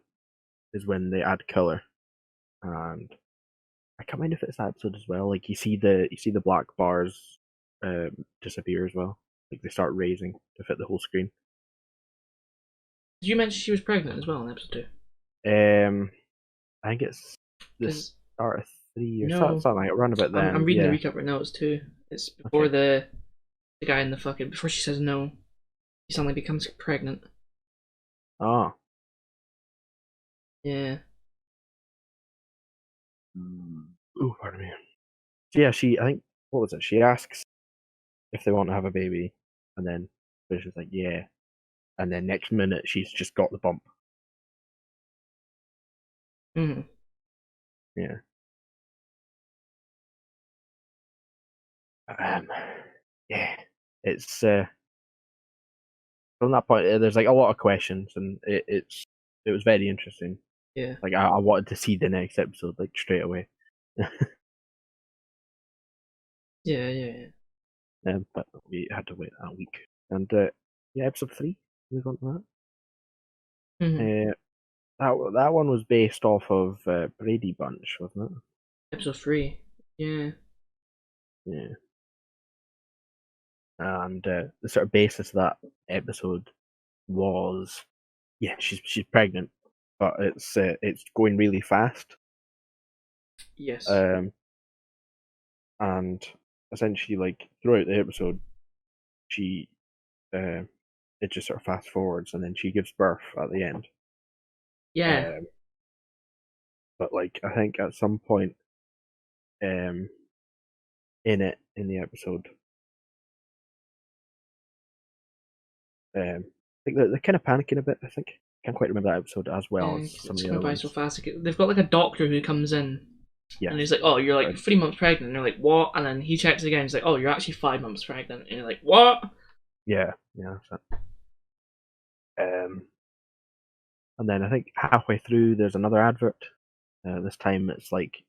is when they add color, and I can't mind if it's that episode as well. Like you see the black bars disappear as well. Like they start raising to fit the whole screen. Did you mention she was pregnant as well in episode 2? I think it's the Because start of 3 or no, something like around about I'm then. reading Yeah. the recap right now. It's 2. It's before Okay. the guy in the fucking before she says no, she suddenly becomes pregnant. Ah. Yeah. Ooh, pardon me. So yeah, I think, what was it? She asks if they want to have a baby, and then Vision's like, yeah. And then next minute, she's just got the bump. Mm-hmm. Yeah. Um, yeah. It's from that point, there's like a lot of questions, and it was very interesting. Yeah. Like I wanted to see the next episode like straight away. Yeah. Yeah. But we had to wait a week. And yeah, episode 3. Move on to Yeah. Mm-hmm. that. That one was based off of Brady Bunch, wasn't it? Episode 3. Yeah. Yeah. And the sort of basis of that episode was, yeah, she's pregnant, but it's going really fast. Yes. Um, and essentially, like throughout the episode, she it just sort of fast forwards, and then she gives birth at the end. Yeah. Um, but like I think at some point, um, in the episode, I think they're kind of panicking a bit. I think can't quite remember that episode as well Yeah. as 'Cause some it's of the going other by so ones. fast. They've got like a doctor who comes in and he's Yes. like, "Oh, you're like Right. 3 months pregnant." And they're like, "What?" And then he checks again. He's like, "Oh, you're actually 5 months pregnant." And you're like, "What?" Yeah. Yeah. That's it. And then I think halfway through there's another advert. This time it's like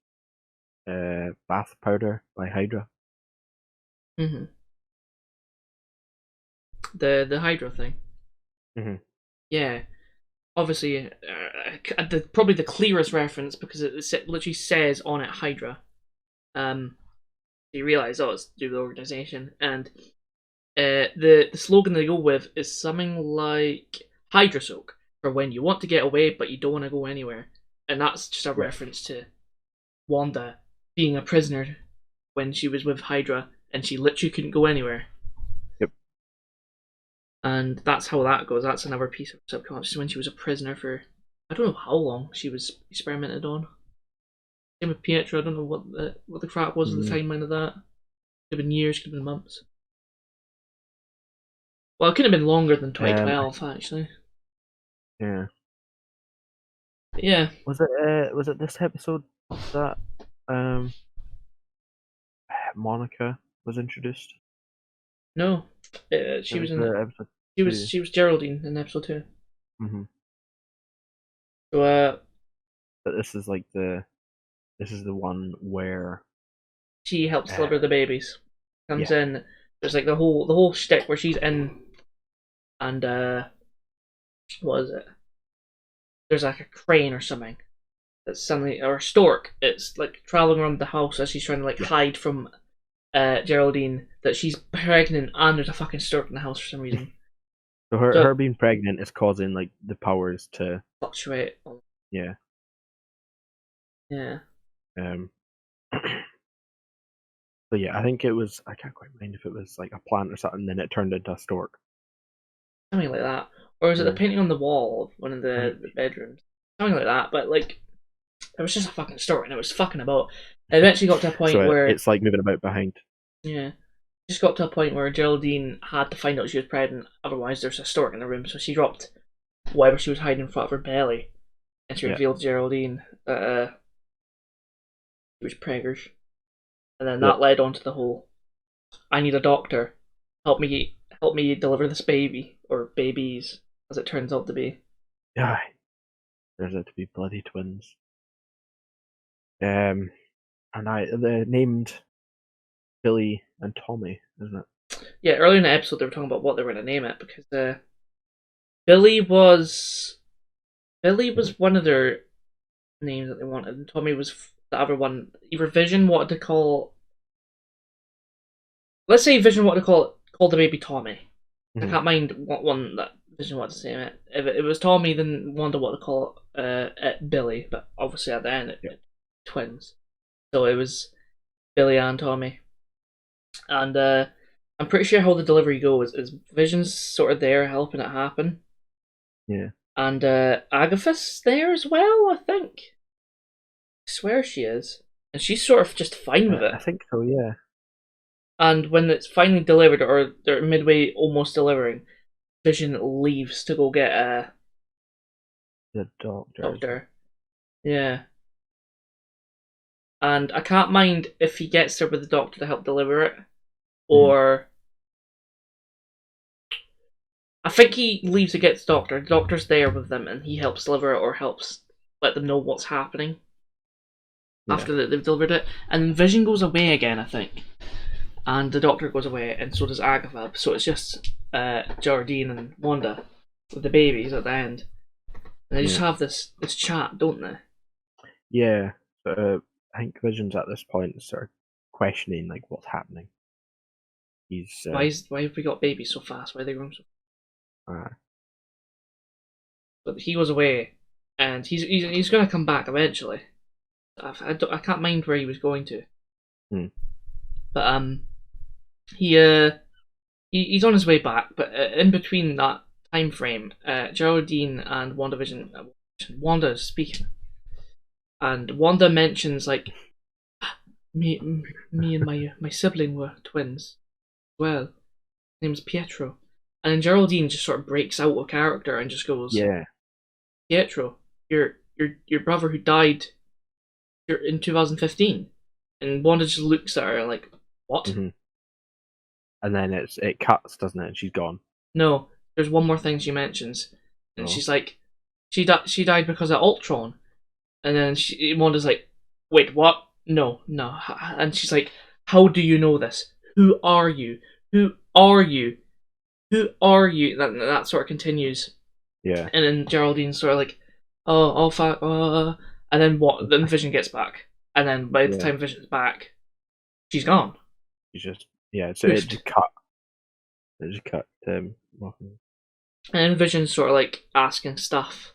bath powder by Hydra. Mm-hmm. The Hydra thing. Mm-hmm. Yeah. Obviously, probably the clearest reference because it literally says on it Hydra. You realise, it's to do with the organisation, and the slogan they go with is something like Hydra soak for when you want to get away but you don't want to go anywhere, and that's just a reference to Wanda being a prisoner when she was with Hydra and she literally couldn't go anywhere. Yep. And that's how that goes. That's another piece of subconscious when she was a prisoner for I don't know how long she was experimented on. Same with Pietro. I don't know what the crap was at the timeline of that. Could have been years, could have been months. Well, it could have been longer than 2012, actually. Yeah. But yeah. Was it this episode that Monica was introduced? No, she was in episode. She was Geraldine in episode 2. Mm-hmm. So but this is the one where she helps deliver the babies. Comes in. There's like the whole shtick where she's in, and what is it? There's like a crane or something that's suddenly, or a stork. It's like traveling around the house as she's trying to like hide from Geraldine that she's pregnant, and there's a fucking stork in the house for some reason. So her being pregnant is causing like the powers to fluctuate. Yeah. Yeah. So yeah, I think it was. I can't quite mind if it was like a plant or something, then it turned into a stork. Something like that, or is it the painting on the wall of one of the bedrooms? Something like that. But like, it was just a fucking stork, and it was fucking about. It eventually got to a point where it's like moving about behind. Yeah, just got to a point where Geraldine had to find out she was pregnant. Otherwise, there's a stork in the room, so she dropped whatever she was hiding in front of her belly, and she revealed to Geraldine that she was preggers. And then that led on to the whole, I need a doctor, help me deliver this baby, or babies, as it turns out to be. Yeah, turns out to be bloody twins. And they're named Billy and Tommy, isn't it? Yeah, earlier in the episode they were talking about what they were going to name it, because Billy was one of their names that they wanted, and Tommy was the other one. Either Vision wanted to call, let's say Vision wanted to call the baby Tommy. I can't mind what one that Vision wanted to say it. If it was Tommy, then Wanda wanted to call it Billy, but obviously at the end it twins, so it was Billy and Tommy. And I'm pretty sure how the delivery goes is Vision's sort of there helping it happen. Yeah. And Agatha's there as well, I think. I swear she is. And she's sort of just fine with it. I think so, yeah. And when it's finally delivered, or they're midway almost delivering, Vision leaves to go get the doctor. Yeah. And I can't mind if he gets there with the doctor to help deliver it, or I think he leaves to get the doctor. The doctor's there with them, and he helps deliver it, or helps let them know what's happening after they've delivered it. And then Vision goes away again, I think, and the doctor goes away, and so does Agatha. So it's just Geraldine and Wanda with the babies at the end, and they just have this chat, don't they? Yeah, but I think Vision's at this point sort of questioning like what's happening. He's why have we got babies so fast? Why are they growing so fast? But he goes away, and he's going to come back eventually. I can't mind where he was going to. But he's on his way back. But in between that time frame, Geraldine and Wandavision, Wanda is speaking, and Wanda mentions like me and my sibling were twins. Well, his name's Pietro, and then Geraldine just sort of breaks out of character and just goes, "Yeah, Pietro, your brother who died in 2015," and Wanda just looks at her like, "What?" And then it cuts, doesn't it? And she's gone. No, there's one more thing she mentions, and she's like, she died because of Ultron, and then Wanda's like, "Wait, what? No," and she's like, "How do you know this? Who are you? Who are you? Who are you?" That sort of continues. Yeah. And then Geraldine's sort of like, oh fuck, and then what? Then Vision gets back, and then by the Yeah. time Vision's back, she's gone. He's just so Poofed. it just cut Morphin. And then Vision's sort of like asking stuff,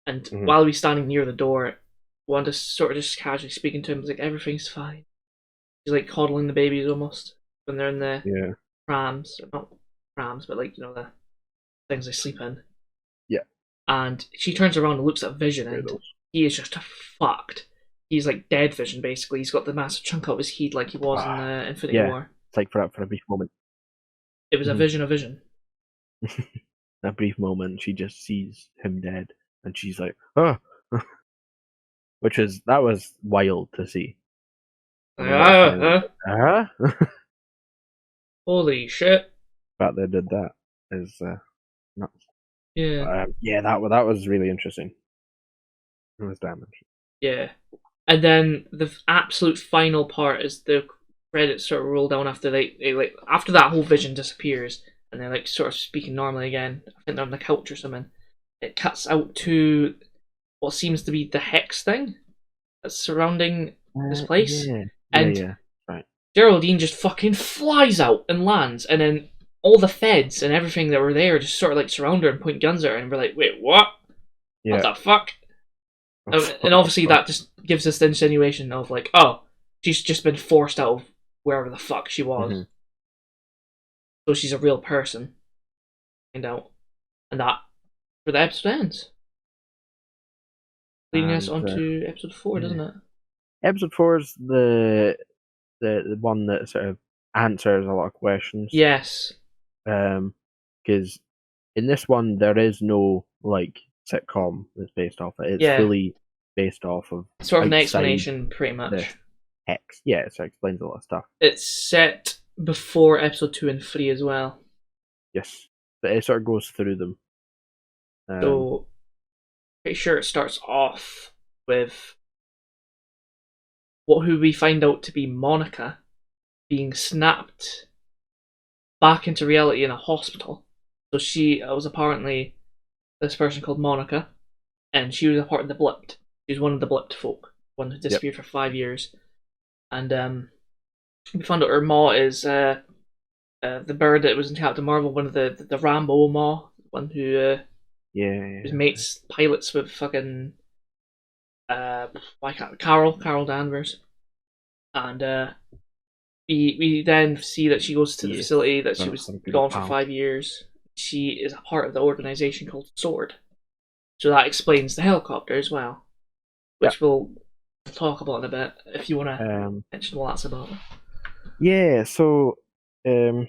and Mhm. while he's standing near the door, Wanda's sort of just casually speaking to him, like everything's fine. She's like coddling the babies almost when they're in the Yeah. prams, or not prams, but like the things they sleep in. Yeah. And she turns around and looks at Vision, and he is just fucked. He's like dead Vision, basically. He's got the massive chunk out of his head like he was in Infinity War. It's like for a brief moment. It was a vision of Vision. That brief moment, she just sees him dead, and she's like, "Oh," that was wild to see. Holy shit! The fact they did that is nuts. Yeah. That was really interesting. It was damn interesting. Yeah. And then the absolute final part is the credits sort of roll down after after that whole Vision disappears, and they're like sort of speaking normally again. I think they're on the couch or something. It cuts out to what seems to be the hex thing that's surrounding this place. Yeah. Right. Geraldine just fucking flies out and lands, and then all the feds and everything that were there just sort of like surround her and point guns at her, and we're like, wait, what? Yeah. What the fuck? And obviously that just gives us the insinuation of like, oh, she's just been forced out of wherever the fuck she was. Mm-hmm. So she's a real person. Find out. And that for the episode ends. Leading us on to episode 4, doesn't it? Episode 4 is the one that sort of answers a lot of questions. Yes. Because in this one there is no like sitcom that's based off it. It's fully based off of sort of an explanation, pretty much. Hex. Yeah, so it explains a lot of stuff. It's set before episode 2 and 3 as well. Yes, but it sort of goes through them. So, pretty sure it starts off with who we find out to be Monica being snapped back into reality in a hospital. So it was apparently this person called Monica, and she was a part of the Blipped. She was one of the Blipped folk, one who disappeared for 5 years. And we found out her maw is the bird that was in Captain Marvel, one of the Rambo maw, one who was mates pilots with fucking Carol Danvers, and we then see that she goes to the facility that she was gone for 5 years. She is a part of the organization called SWORD, so that explains the helicopter as well, which we'll talk about in a bit if you want to mention what that's about. Yeah, so Monica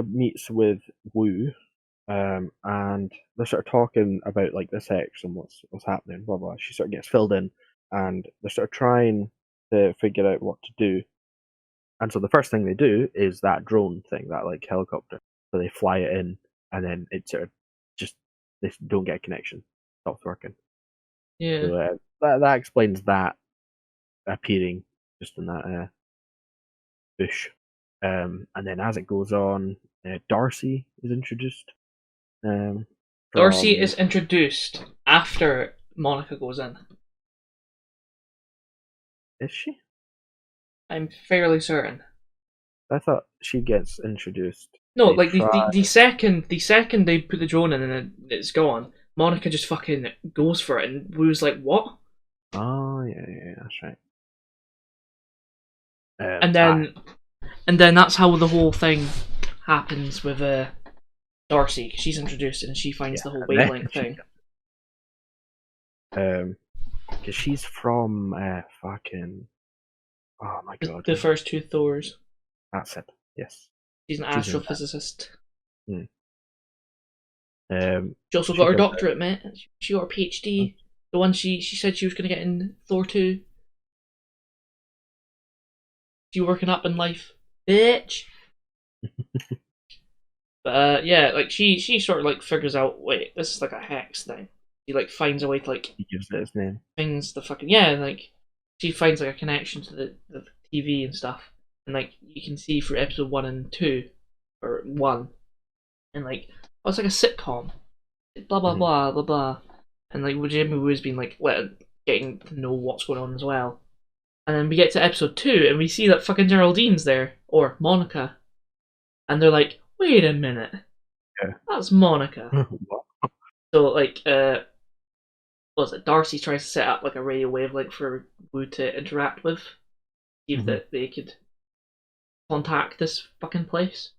meets with Wu, and they're sort of talking about like the sex and what's happening, blah blah. She sort of gets filled in, and they're sort of trying to figure out what to do. And so the first thing they do is that drone thing, that like helicopter. So they fly it in, and then it sort of just they don't get a connection, stops working. Yeah. So that explains that appearing just in that bush. And then as it goes on, Darcy is introduced. Darcy is introduced after Monica goes in. Is she? I'm fairly certain. I thought she gets introduced. No, like the second they put the drone in and it's gone, Monica just fucking goes for it, and Wu's like, "What?" Oh yeah, that's right. And then that's how the whole thing happens with Darcy, because she's introduced and she finds the whole wavelength thing. Because she's from fucking. Oh my god. The first 2 Thors. That's it. Yes. She's an astrophysicist. Hmm. She also got her doctorate, mate. She got her PhD. The one she said she was going to get in Thor 2. She working up in life, bitch. But yeah, like she sort of like figures out, wait, this is like a hex thing. She like finds a way to like he gives it his name. Things the fucking like she finds like a connection to the TV and stuff, and like you can see through episode 1 and 2, or 1, and like it's like a sitcom. blah blah Mhm. blah blah blah, and like Jimmy Woo's been like getting to know what's going on as well. And then we get to episode 2 and we see that fucking Geraldine's there, or Monica, and they're like, wait a minute, Yeah. that's Monica. What? So like, what was it? Darcy tries to set up like a radio wavelength for Wu to interact with, see if Mhm. that they could contact this fucking place,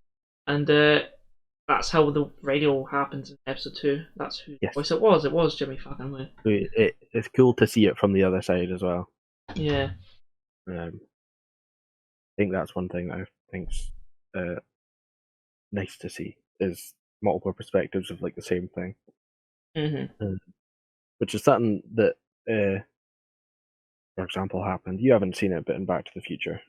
and that's how the radio happens in episode 2. That's whose Yes. voice it was. It was Jimmy fucking Woo. It's cool to see it from the other side as well. Yeah. I think that's one thing that I think's nice to see is multiple perspectives of like the same thing, Mm-hmm. which is something that, for example, happened. You haven't seen it, but in Back to the Future,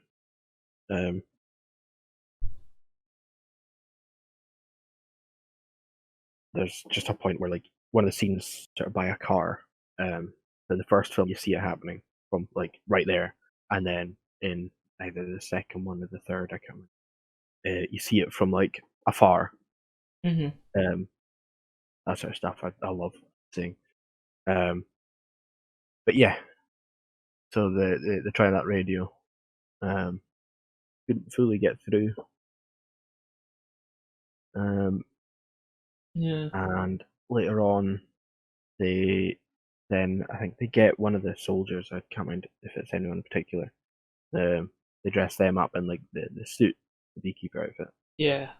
there's just a point where like one of the scenes sort of by a car. In the first film, you see it happening from like right there, and then in either the second one or the third, I can't remember. You see it from like afar. Mm-hmm. That sort of stuff I love seeing. But yeah, so the try that radio couldn't fully get through, Yeah. and later on then I think they get one of the soldiers. I can't remember if it's anyone in particular. They dress them up in like the suit, the beekeeper outfit. Yeah.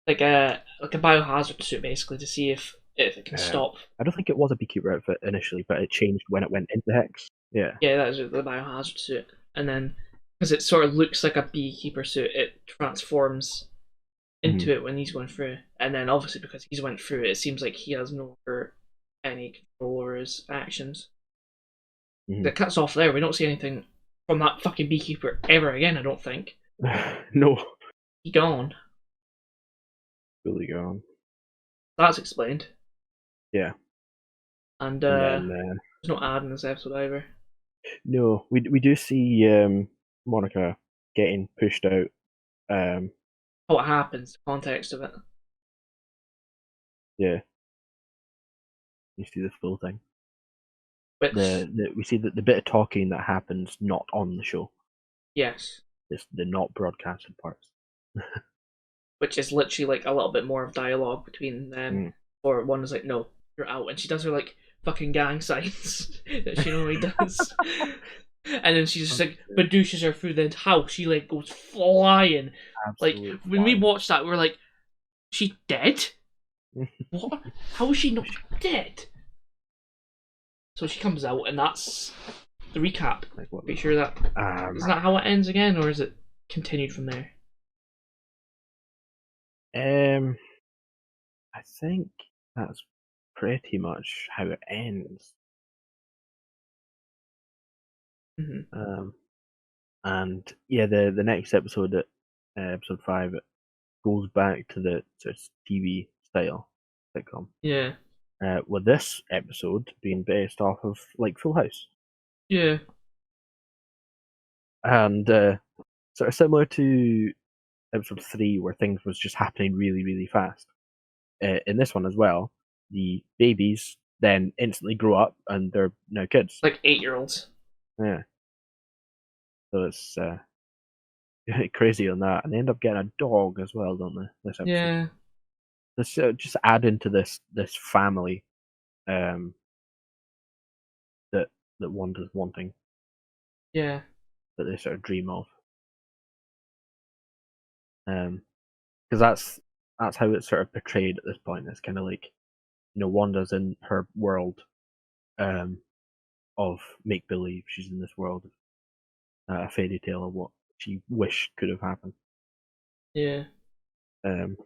Like a biohazard suit basically to see if it can stop. I don't think it was a beekeeper outfit initially, but it changed when it went into Hex. Yeah. Yeah, that is the biohazard suit, and then because it sort of looks like a beekeeper suit, it transforms into it when he's going through, and then obviously because he's went through it, it seems like he has no longer any control over his actions. Mm-hmm. It cuts off there. We don't see anything from that fucking beekeeper ever again. I don't think. No. He gone. Fully gone. That's explained. Yeah. And then, there's no ad in this episode either. No, we do see Monica getting pushed out. What happens? The context of it. Yeah. You see the full thing. Which We see the bit of talking that happens not on the show. yes. It's the not broadcasted parts. Which is literally like a little bit more of dialogue between them. Or one is like, no, you're out. And she does her like fucking gang signs that she normally does. And then she's just like badooches her through the house. She like goes flying. Absolutely like when we watched that, we were like, she dead? What? How is she not dead? So she comes out, and that's the recap. Like, what Pretty sure that isn't that how it ends again, or is it continued from there? I think that's pretty much how it ends. Mm-hmm. And yeah, the next episode, episode 5, it goes back to the sort of TV style sitcom. Yeah. With this episode being based off of like Full House. Yeah. And sort of similar to episode 3, where things was just happening really, really fast. In this one as well, the babies then instantly grow up and they're now kids. Like 8-year-olds. Yeah. So it's crazy on that. And they end up getting a dog as well, don't they? This episode. Yeah. Let's just add into this family that Wanda's wanting. Yeah. That they sort of dream of. Because that's how it's sort of portrayed at this point. It's kind of like, Wanda's in her world of make believe. She's in this world of a fairy tale of what she wished could have happened. Yeah. And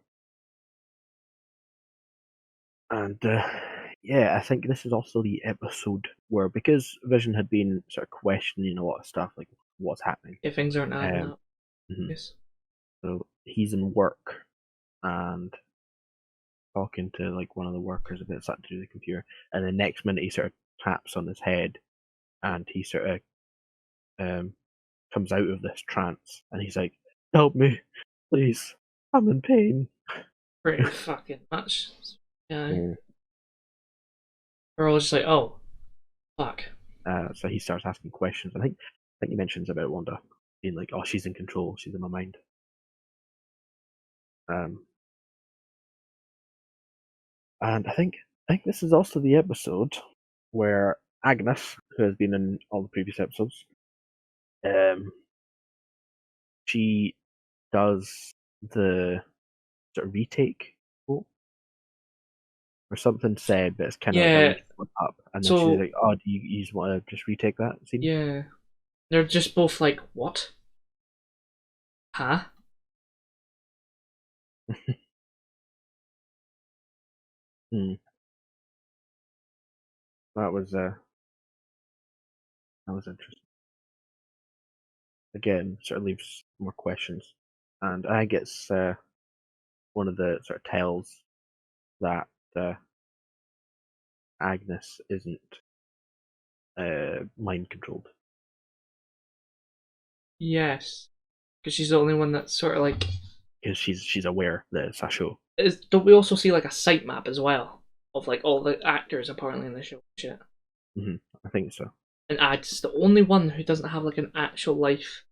yeah, I think this is also the episode where, because Vision had been sort of questioning a lot of stuff, like what's happening. If things aren't adding up. Mm-hmm. Yes. So he's in work and talking to like one of the workers about something to do with the computer, and the next minute he sort of taps on his head, and he sort of comes out of this trance, and he's like, "Help me, please, I'm in pain." Pretty fucking much. Yeah. We're all just like, oh, fuck. So he starts asking questions. I think he mentions about Wanda being like, "Oh, she's in control. She's in my mind." Um, and I think this is also the episode where Agnes, who has been in all the previous episodes, um, she does the sort of retake quote or something said, but it's kind of like a Yeah, wee slip up, and then she's so, like, "Oh, do you just want to just retake that scene?" yeah. They're just both like, what? Huh? Hmm. That was interesting. Again, sort of leaves more questions, and I think it's one of the sort of tells that uh, Agnes isn't mind controlled Yes. Because she's the only one that's sort of like. because she's aware that it's a show. Don't we also see like a site map as well of like all the actors apparently in the show? Shit. I think so. And Ag's the only one who doesn't have like an actual life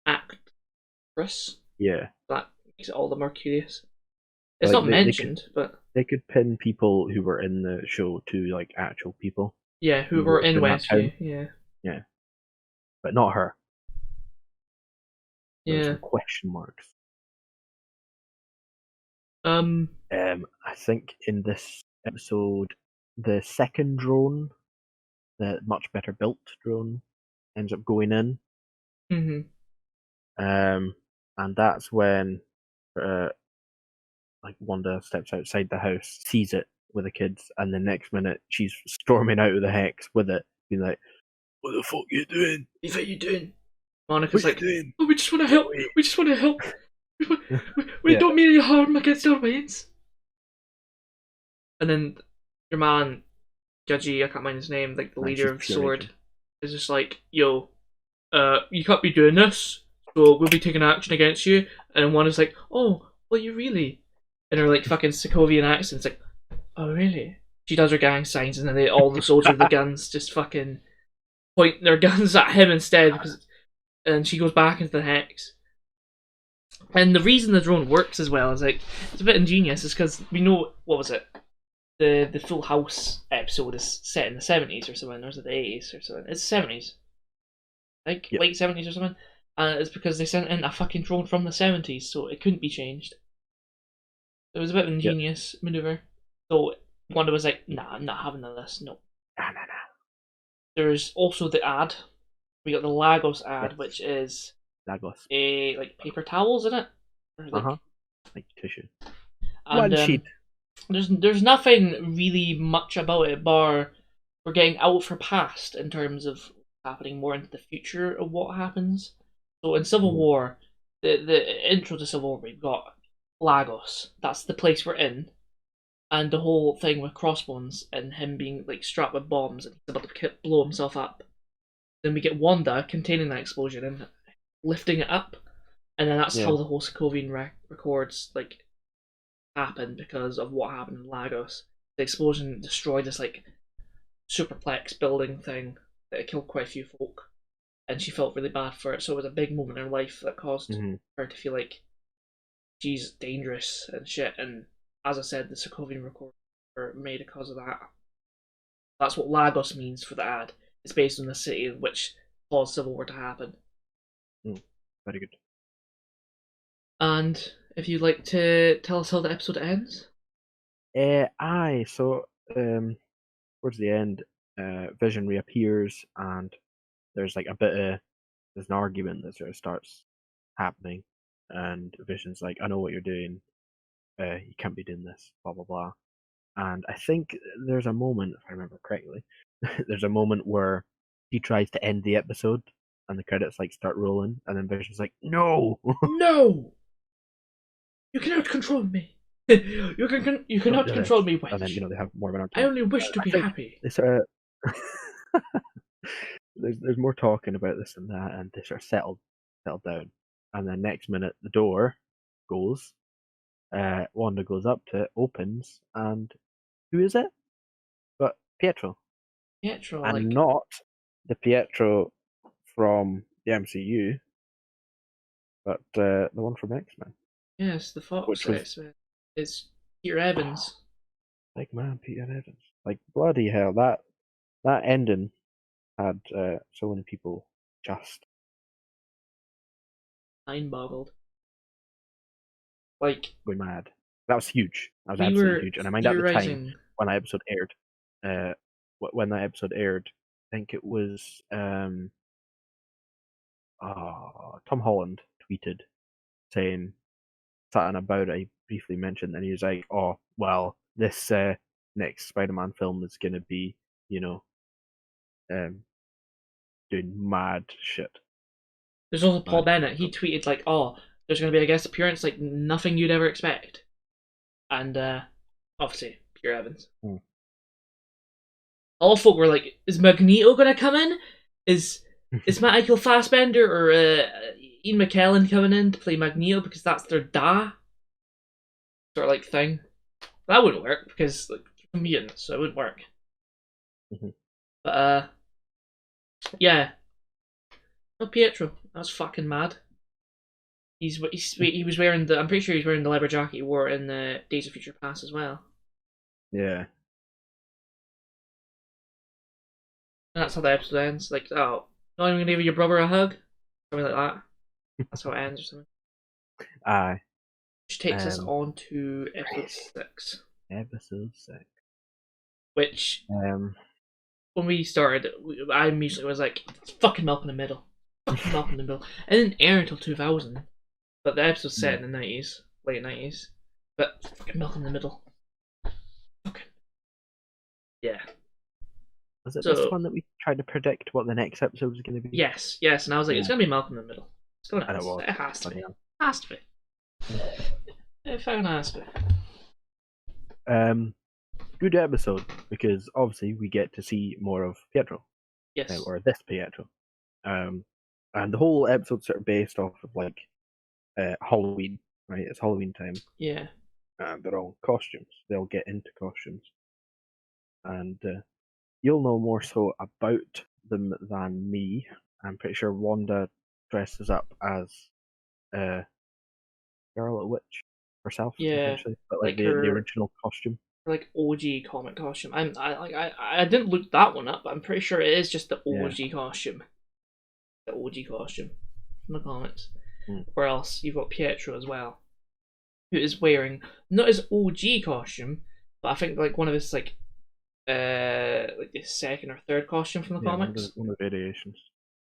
actress. Yeah, That makes it all the more curious. It's like not mentioned, but they could pin people who were in the show to like actual people yeah, who who were worked in in that Westview. town. Yeah, Yeah, but not her. There's yeah. some question marks. Um, I think in this episode, the second drone, the much better built drone, ends up going in. hmm And that's when uh, like Wanda steps outside the house, sees it with the kids, and the next minute she's storming out of the hex with it, being like, "What the fuck you doing? What are you doing? What Monica's you like, doing? oh, we just want to Get help. away!" We just want to help. We Yeah, don't mean any harm against our mates. And then your man, Judgy, I can't mind his name, like the and leader she's of pure Sword, raging. is just like, yo, you can't be doing this, so we'll be taking action against you. And one is like, oh, well, you really? And her like fucking Sokovian accent's like, oh, really? She does her gang signs, and then all the soldiers with the guns just fucking point their guns at him instead, because and she goes back into the hex. And the reason the drone works as well is like it's a bit ingenious, is because we know what was it? The Full House episode is set in the 70s or something, or is it the 80s or something? It's 70s, like Yep, late 70s or something. And it's because they sent in a fucking drone from the 70s, so it couldn't be changed. It was a bit of an yep. ingenious maneuver. So Wanda was like, nah, I'm not having this, no. Nah, nah, nah. There's also the ad. We got the Lagos ad, Yes, which is Lagos. a like paper towels in it. Or, Uh like, huh. Like tissue. and One sheet. there's nothing really much about it bar we're getting out for past in terms of happening more into the future of what happens. So in Civil Mhm. War, the intro to Civil War, we've got Lagos. That's the place we're in, and the whole thing with Crossbones and him being like strapped with bombs and he's about to blow himself up. Then we get Wanda containing that explosion and lifting it up, and then that's Yeah. how the whole Sokovian records like happened because of what happened in Lagos. The explosion destroyed this like superplex building thing that killed quite a few folk, and she felt really bad for it. So it was a big moment in her life that caused hmm her to feel like she's dangerous and shit. And as I said, the Sokovian records were made because of that. That's what Lagos means for the ad. It's based on the city in which caused civil war to happen. Mm, very good. And if you'd like to tell us how the episode ends. Aye. So, towards the end, Vision reappears, and there's like a bit of there's an argument that sort of starts happening, and Vision's like, "I know what you're doing. You can't be doing this." Blah blah blah. And I think there's a moment, if I remember correctly, there's a moment where he tries to end the episode, and the credits like start rolling, and then Vision's like, "No, No! You cannot control me! You don't cannot do control this." me, And then witch! they have more of an I argument. only wish to I be think happy. they sort of there's more talking about this and that, and they sort of settled down. And then next minute, the door goes. Wanda goes up to it, opens, and who is it? But Pietro. Pietro, And like, not the Pietro from the MCU, but the one from X-Men, yes, the Fox which was X-Men is Peter Evans. like, man, Peter Evans. Like, bloody hell, that ending had so many people just Mind boggled. Like, going mad. That was huge. That was we absolutely were huge. And I mind at the time theorizing. when that episode aired, when that episode aired, I think it was Tom Holland tweeted saying something about it. He briefly mentioned, and he was like, "Oh, well, this next Spider-Man film is going to be, you know, um, doing mad shit." There's also Paul Mad. Bennett. He tweeted like, "Oh, there's going to be a guest appearance like nothing you'd ever expect," and obviously Peter Evans. Hmm. All folk were like, "Is Magneto going to come in? Is Michael Fassbender or Ian McKellen coming in to play Magneto because that's their sort of like thing?" That wouldn't work because like mutants, so it wouldn't work. Mm-hmm. But yeah, no Pietro. That's fucking mad. He was wearing the. I'm pretty sure he's wearing the leather jacket he wore in the Days of Future Past as well. Yeah. And that's how the episode ends. Like, oh, not even gonna give your brother a hug, something like that. That's how it ends or something. Aye. Which takes us on to episode 6. Episode 6. Which, when we started, I immediately was like, it's fucking Milk in the Middle. Fucking Milk in the Middle. It didn't air until 2000. But the episode's set in the 90s. Late 90s. But fucking Milk in the Middle. Fucking. Yeah. Was it this one that we tried to predict what the next episode was going to be? Yes. And I was like, it's going to be Milk in the Middle. It's going to be. It has to be. Has to be. It fucking has to be. Good episode, because obviously we get to see more of Pietro. Yes. Or this Pietro. And the whole episode's sort of based off of like Halloween, right? It's Halloween time. Yeah. And they're all costumes. They'll get into costumes. And you'll know more so about them than me. I'm pretty sure Wanda dresses up as Scarlet Witch herself, essentially, but like the original costume, like OG comic costume. I didn't look that one up, but I'm pretty sure it is just the OG costume, the OG costume from the comics. Where else you've got Pietro as well, who is wearing not his OG costume, but I think like one of his like the second or third costume from the comics. One of the variations.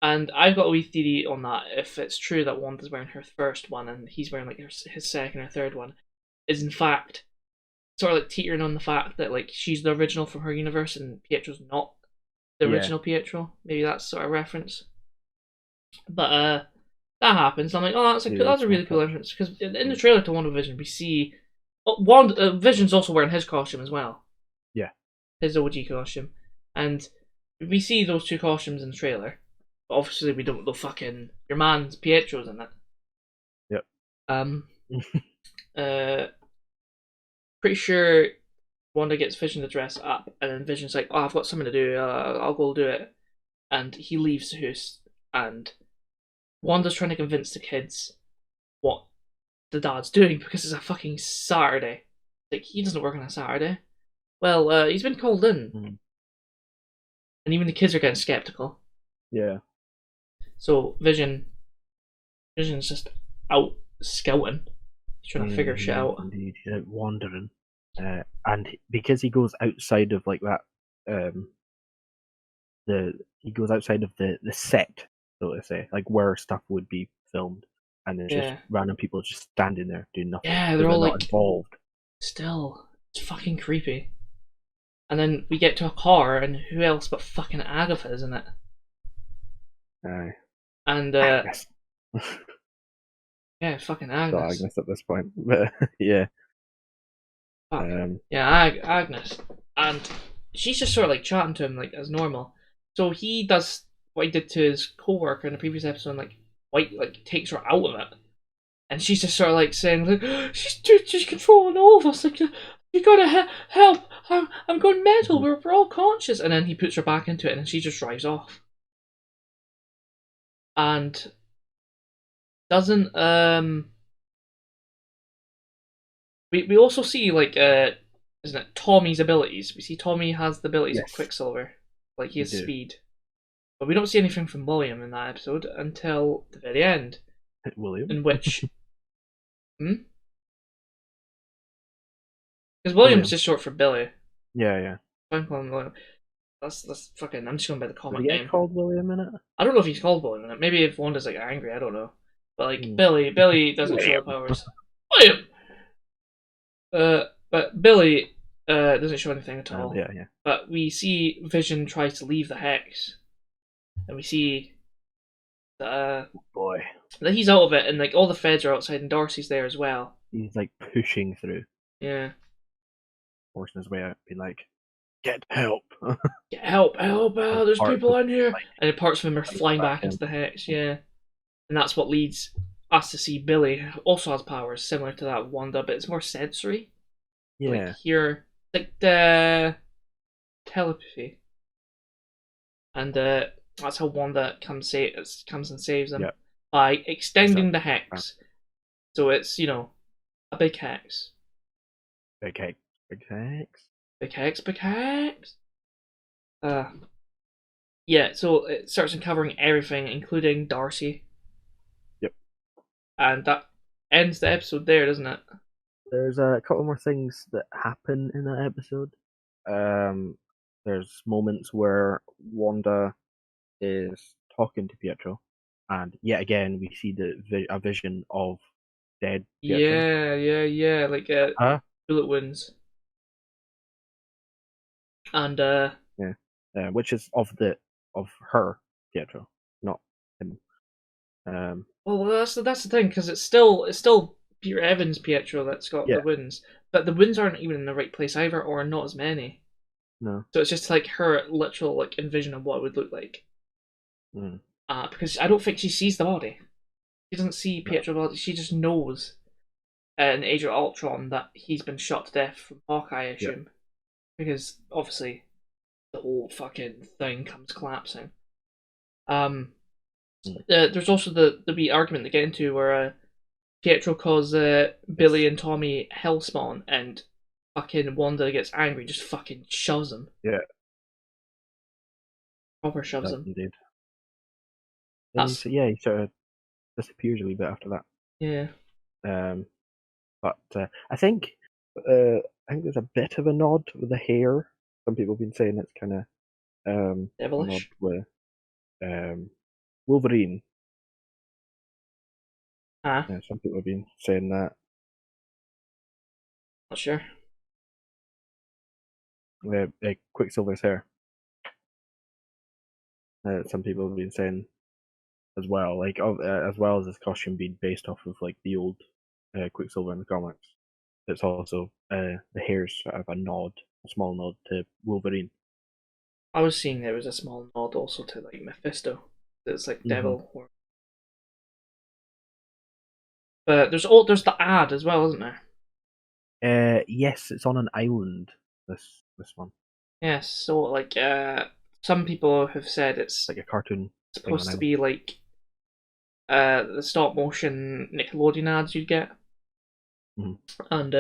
And I've got a wee theory on that. If it's true that Wanda's wearing her first one and he's wearing like his second or third one, is in fact sort of like teetering on the fact that like she's the original from her universe and Pietro's not the original Pietro. Maybe that's sort of reference. But that happens. I'm like, oh, that's a really cool reference because in the trailer to Wandavision we see Vision's also wearing his costume as well. Yeah, his OG costume, and we see those two costumes in the trailer. Obviously, we don't know fucking your man's Pietro's in it. Yep. Pretty sure Wanda gets Vision to dress up, and then Vision's like, "Oh, I've got something to do. I'll go do it." And he leaves the house, and Wanda's trying to convince the kids what the dad's doing because it's a fucking Saturday. Like he doesn't work on a Saturday. Well, he's been called in, and even the kids are getting skeptical. Yeah. So Vision's just out scouting. He's trying to figure shit out. Indeed, he's out wandering. And because he goes outside of like that, he goes outside of the set, so to say, like where stuff would be filmed, and there's just random people just standing there doing nothing. Yeah, they're all not like involved. Still, it's fucking creepy. And then we get to a car, and who else but fucking Agatha is in it? Aye. And Agnes. Yeah, fucking Agnes. Not Agnes at this point, but yeah. Agnes, and she's just sort of like chatting to him like as normal. So he does what he did to his co-worker in the previous episode, and like White like takes her out of it, and she's just sort of like saying like she's controlling all of us. Like you gotta help. I'm going mental. We're all conscious, and then he puts her back into it, and then she just drives off, and doesn't We also see like isn't it Tommy's abilities? We see Tommy has the abilities of Yes, Quicksilver, like he we has do. speed, but we don't see anything from William in that episode until the very end, William. in which because William. William's just short for Billy. Yeah. I'm calling him William. That's fucking. I'm just going by the Did comic he get name. called William in it? I don't know if he's called William in it. Maybe if Wanda's like angry, I don't know. But like Hmm. Billy doesn't show William. the powers. William. But Billy doesn't show anything at all. Yeah. But we see Vision try to leave the hex, and we see that Boy, that he's out of it, and like all the feds are outside, and Darcy's there as well. he's like pushing through, Yeah. forcing his way out, being like, "Get help!" Get help! There's Parts people of in here, like and parts of him are flying back back into the hex. Yeah, and that's what leads us to see Billy also has powers similar to that Wanda, but it's more sensory. Like yeah, here, like the telepathy, and that's how Wanda comes and saves them yeah. by extending the Exactly. hex. So it's a big hex, Big hex, big hex. big hex. Yeah. So it starts uncovering everything, including Darcy, Yep. and that ends the episode there, doesn't it? There's a couple more things that happen in that episode. There's moments where Wanda is talking to Pietro, and yet again we see a vision of dead Pietro. Yeah. Like bullet wounds, and Which is of her Pietro, not him. well, that's the thing because it's still Peter Evans Pietro that's got Yeah. the wounds, but the wounds aren't even in the right place either, or not as many. No. So it's just like her literal like envision of what it would look like. Mm. Because I don't think she sees the body. She doesn't see Pietro body. She just knows in Age of Ultron that he's been shot to death from Hawkeye, I assume, because obviously the whole fucking thing comes collapsing. There's also the wee argument they get into where Pietro calls Billy and Tommy Hellspawn, and fucking Wanda gets angry, just fucking shoves him. Yeah. Proper shoves him. Indeed. That's He sort of disappears a wee bit after that. yeah. But I think there's a bit of a nod with the hair. Some people have been saying it's kind of a nod Devilish. with Wolverine. Some people have been saying that. Not sure. Quicksilver's hair. Some people have been saying as well, like as well as his costume being based off of like the old Quicksilver in the comics. It's also the hair's sort of a small nod to Wolverine. I was seeing there was a small nod also to like Mephisto. It's like devil. But there's the ad as well, isn't there? Yes, it's on an island. This one. Yes. So like some people have said it's like a cartoon supposed to be like the stop motion Nickelodeon ads you'd get, and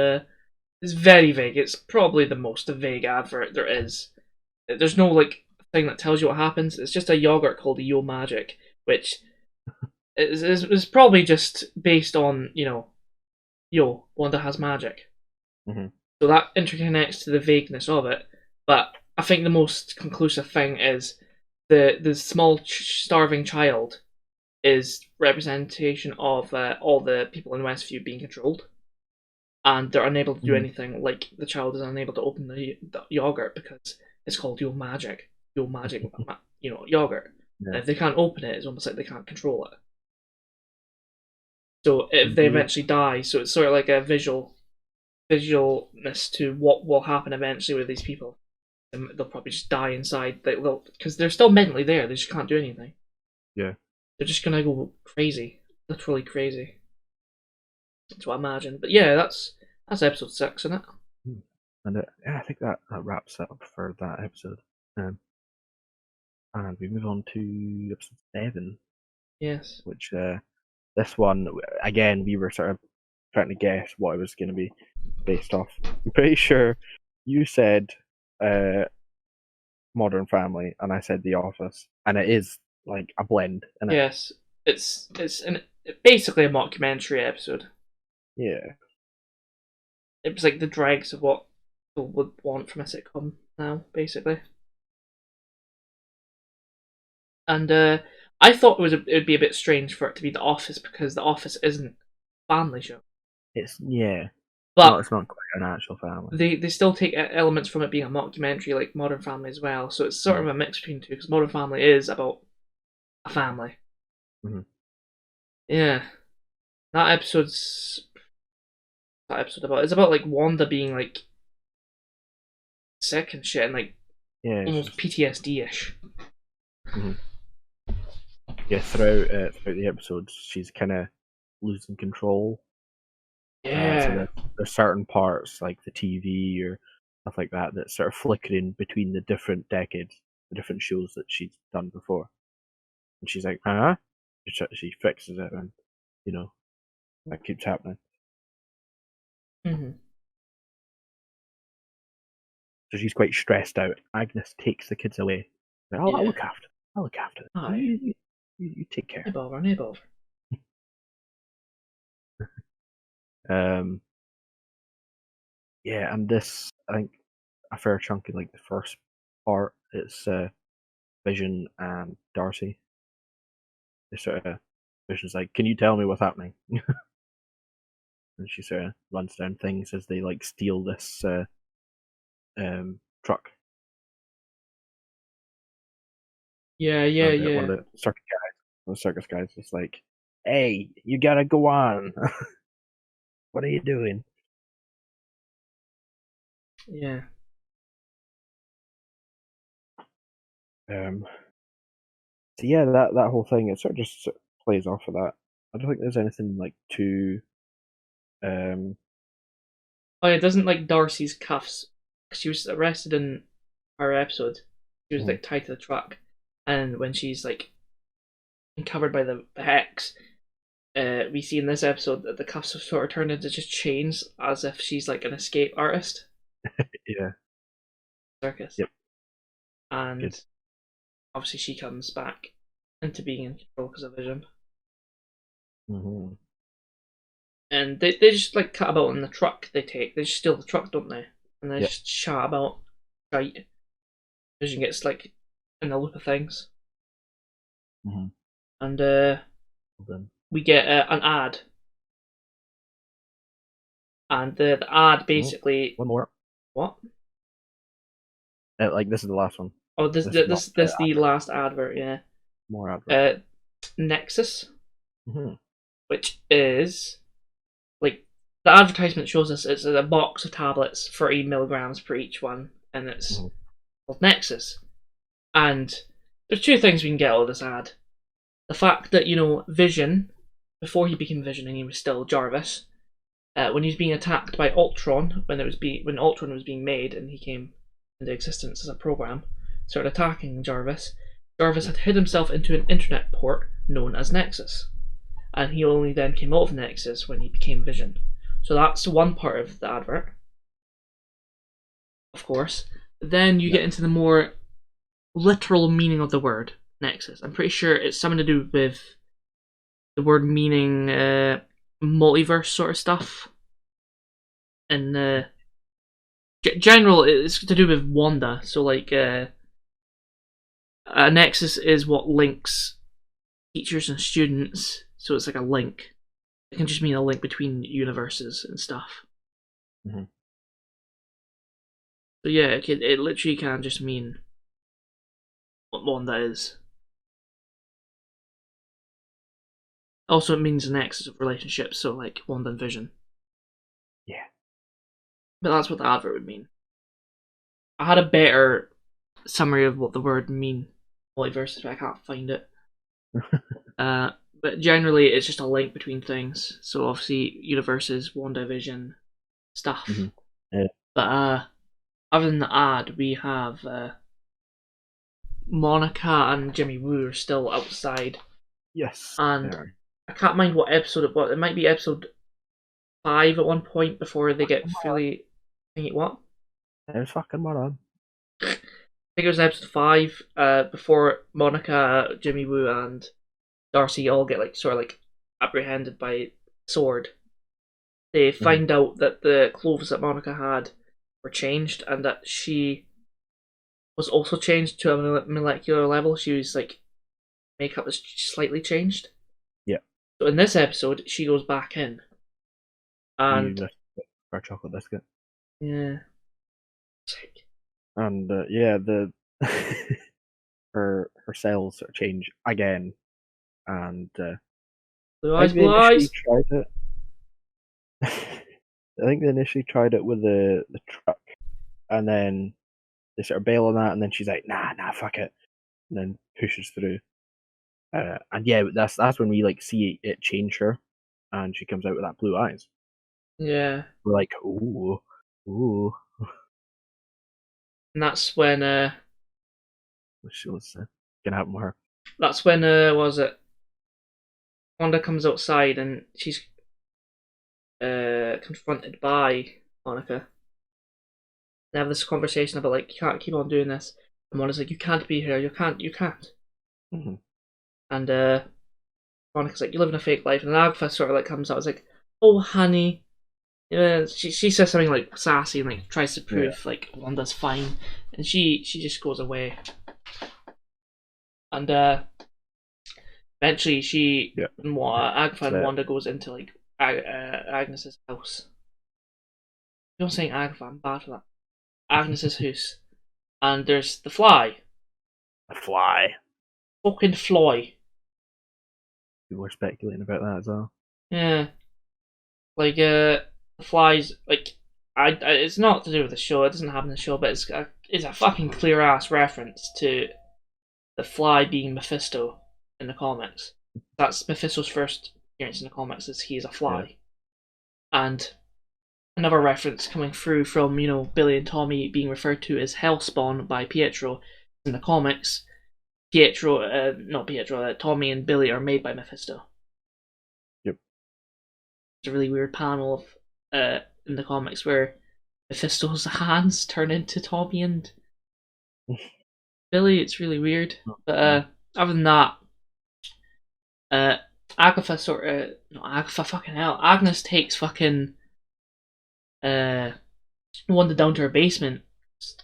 it's very vague. It's probably the most vague advert there is. There's no like thing that tells you what happens. It's just a yogurt called Yo Magic, which is probably just based on Yo Wanda has magic. So that interconnects to the vagueness of it. But I think the most conclusive thing is the small starving child is representation of all the people in Westview being controlled, and they're unable to do anything. Like the child is unable to open the yogurt because it's called Yo Magic, yogurt. And if they can't open it, it's almost like they can't control it. So if they eventually die, so it's sort of like a visualness to what will happen eventually with these people. And they'll probably just die inside, because they're still mentally there. They just can't do anything. Yeah. They're just gonna go crazy, literally crazy. That's what I imagine. But yeah, that's episode 6, isn't it? And yeah, I think that wraps it up for that episode. And we move on to episode 7, Yes. which this one, again, we were sort of trying to guess what it was going to be based off. I'm pretty sure you said Modern Family, and I said The Office, and it is like a blend. Yes. It's basically a mockumentary episode. Yeah. It was like the dregs of what people would want from a sitcom now, basically. And I thought it would be a bit strange for it to be The Office, because The Office isn't a family show. It's But it's not quite an actual family. they still take elements from it being a mockumentary, like Modern Family as well. So it's sort of a mix between the two, because Modern Family is about a family. Mm-hmm. Yeah, that episode's it's about like Wanda being like sick and shit, and like almost PTSD-ish. Mm-hmm. Yeah, throughout the episodes, she's kind of losing control. Yeah. So there's certain parts, like the TV or stuff like that, that's sort of flickering between the different decades, the different shows that she's done before. And she's like, huh? She fixes it, and, that keeps happening. Mm-hmm. So she's quite stressed out. Agnes takes the kids away. Like, I'll look after them. I'll look after them. Aye. You take care. No bother. Yeah, and this, I think, a fair chunk of like the first part, it's Vision and Darcy. They sort of, Vision's like, can you tell me what's happening? And she sort of runs down things as they like steal this truck. Yeah. One of the circus guys was like, hey, you gotta go on. What are you doing? Yeah. So yeah, that whole thing, it sort of just plays off of that. I don't think there's anything like too. Oh, yeah, doesn't like Darcy's cuffs. She was arrested in our episode. She was like tied to the truck, and when she's like covered by the hex, we see in this episode that the cuffs have sort of turned into just chains, as if she's like an escape artist. Yeah. Circus. Yep. And Good. obviously she comes back into being in control because of Vision. Mm-hmm. And they just like cut about in the truck they take. They just steal the truck, don't they? And they just chat about shite. Vision gets like in the loop of things. Mm-hmm. And we get an ad. And the ad basically... One more. What? Like, this is the last one. Oh, this the last advert, yeah. More advert. Nexus. Mm-hmm. Which is... like, the advertisement shows us it's a box of tablets, 30 milligrams per each one. And it's called Nexus. And there's two things we can get out of this ad. The fact that, Vision, before he became Vision and he was still Jarvis, when he was being attacked by Ultron, when Ultron was being made and he came into existence as a program, started attacking Jarvis, Jarvis had hid himself into an internet port known as Nexus. And he only then came out of Nexus when he became Vision. So that's one part of the advert, of course. Then you get into the more literal meaning of the word Nexus. I'm pretty sure it's something to do with the word meaning multiverse sort of stuff. And general, it's to do with Wanda. So like a Nexus is what links teachers and students. So it's like a link. It can just mean a link between universes and stuff. Mm-hmm. So yeah, it literally can just mean what Wanda is. Also, it means a nexus of relationships, so like Wanda and Vision. Yeah. But that's what the advert would mean. I had a better summary of what the word mean multiverses, but I can't find it. But generally, it's just a link between things. So obviously, universes, Wandavision, stuff. Mm-hmm. Yeah. But other than the ad, we have Monica and Jimmy Woo are still outside, Yes. and I can't mind what episode it was. It might be episode 5 at one point before they get fully. What? There's fucking moron. I think it was episode 5. Before Monica, Jimmy Woo, and Darcy all get sort of apprehended by Sword. They find out that the clothes that Monica had were changed, and that she was also changed to a molecular level. She was makeup was slightly changed. Yeah. So in this episode, she goes back in, and for a chocolate biscuit. Yeah. And the her cells sort of change again, and Blue eyes, blue eyes. Tried it. I think they initially tried it with the truck, and then they sort of bail on that, and then she's like, nah, fuck it, and then pushes through. And yeah, that's when we see it change her, and she comes out with that blue eyes. Yeah. We're like, ooh. And that's when she was gonna happen with her. That's when was it? Wanda comes outside and she's confronted by Monica. They have this conversation about you can't keep on doing this. And Monica's like, you can't be here. You can't. Mm-hmm. And Monica's like, you live in a fake life. And Agatha sort of comes out. It's like, oh honey. Yeah, she says something sassy and tries to prove Wanda's fine, and she just goes away. And eventually Agatha and Wanda goes into Agnes's house. I'm not saying Agatha, I'm bad for that. Agnes's house, and there's the fly. A fly. Fucking fly. People are speculating about that as well. Yeah. The flies, it's not to do with the show, it doesn't happen in the show, but it's a fucking clear ass reference to the fly being Mephisto in the comics. That's Mephisto's first appearance in the comics, is he is a fly. Yeah. And another reference coming through from, Billy and Tommy being referred to as Hellspawn by Pietro in the comics. Tommy and Billy are made by Mephisto. Yep. It's a really weird panel of in the comics where Mephisto's hands turn into Tommy and Billy. It's really weird. But other than that, Agatha fucking hell. Agnes takes fucking Wanda down to her basement,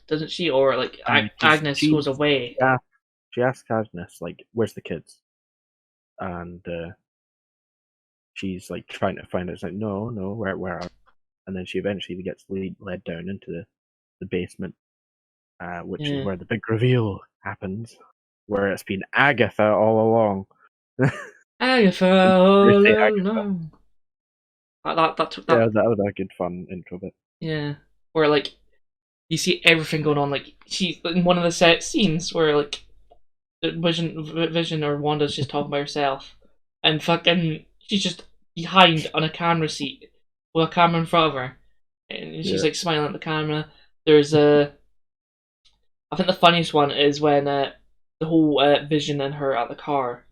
doesn't she? Or Agnes goes away. She asks Agnes where's the kids? And she's trying to find it. It's no, where are? And then she eventually gets led down into the basement, which is where the big reveal happens, where it's been Agatha all along. Agatha all along. That was a good fun intro bit. Yeah, where you see everything going on. She's in one of the set scenes where Vision or Wanda's just talking by herself, and fucking she's just behind on a camera seat with a camera in front of her, and she's smiling at the camera. There's I think the funniest one is when the whole Vision and her at the car.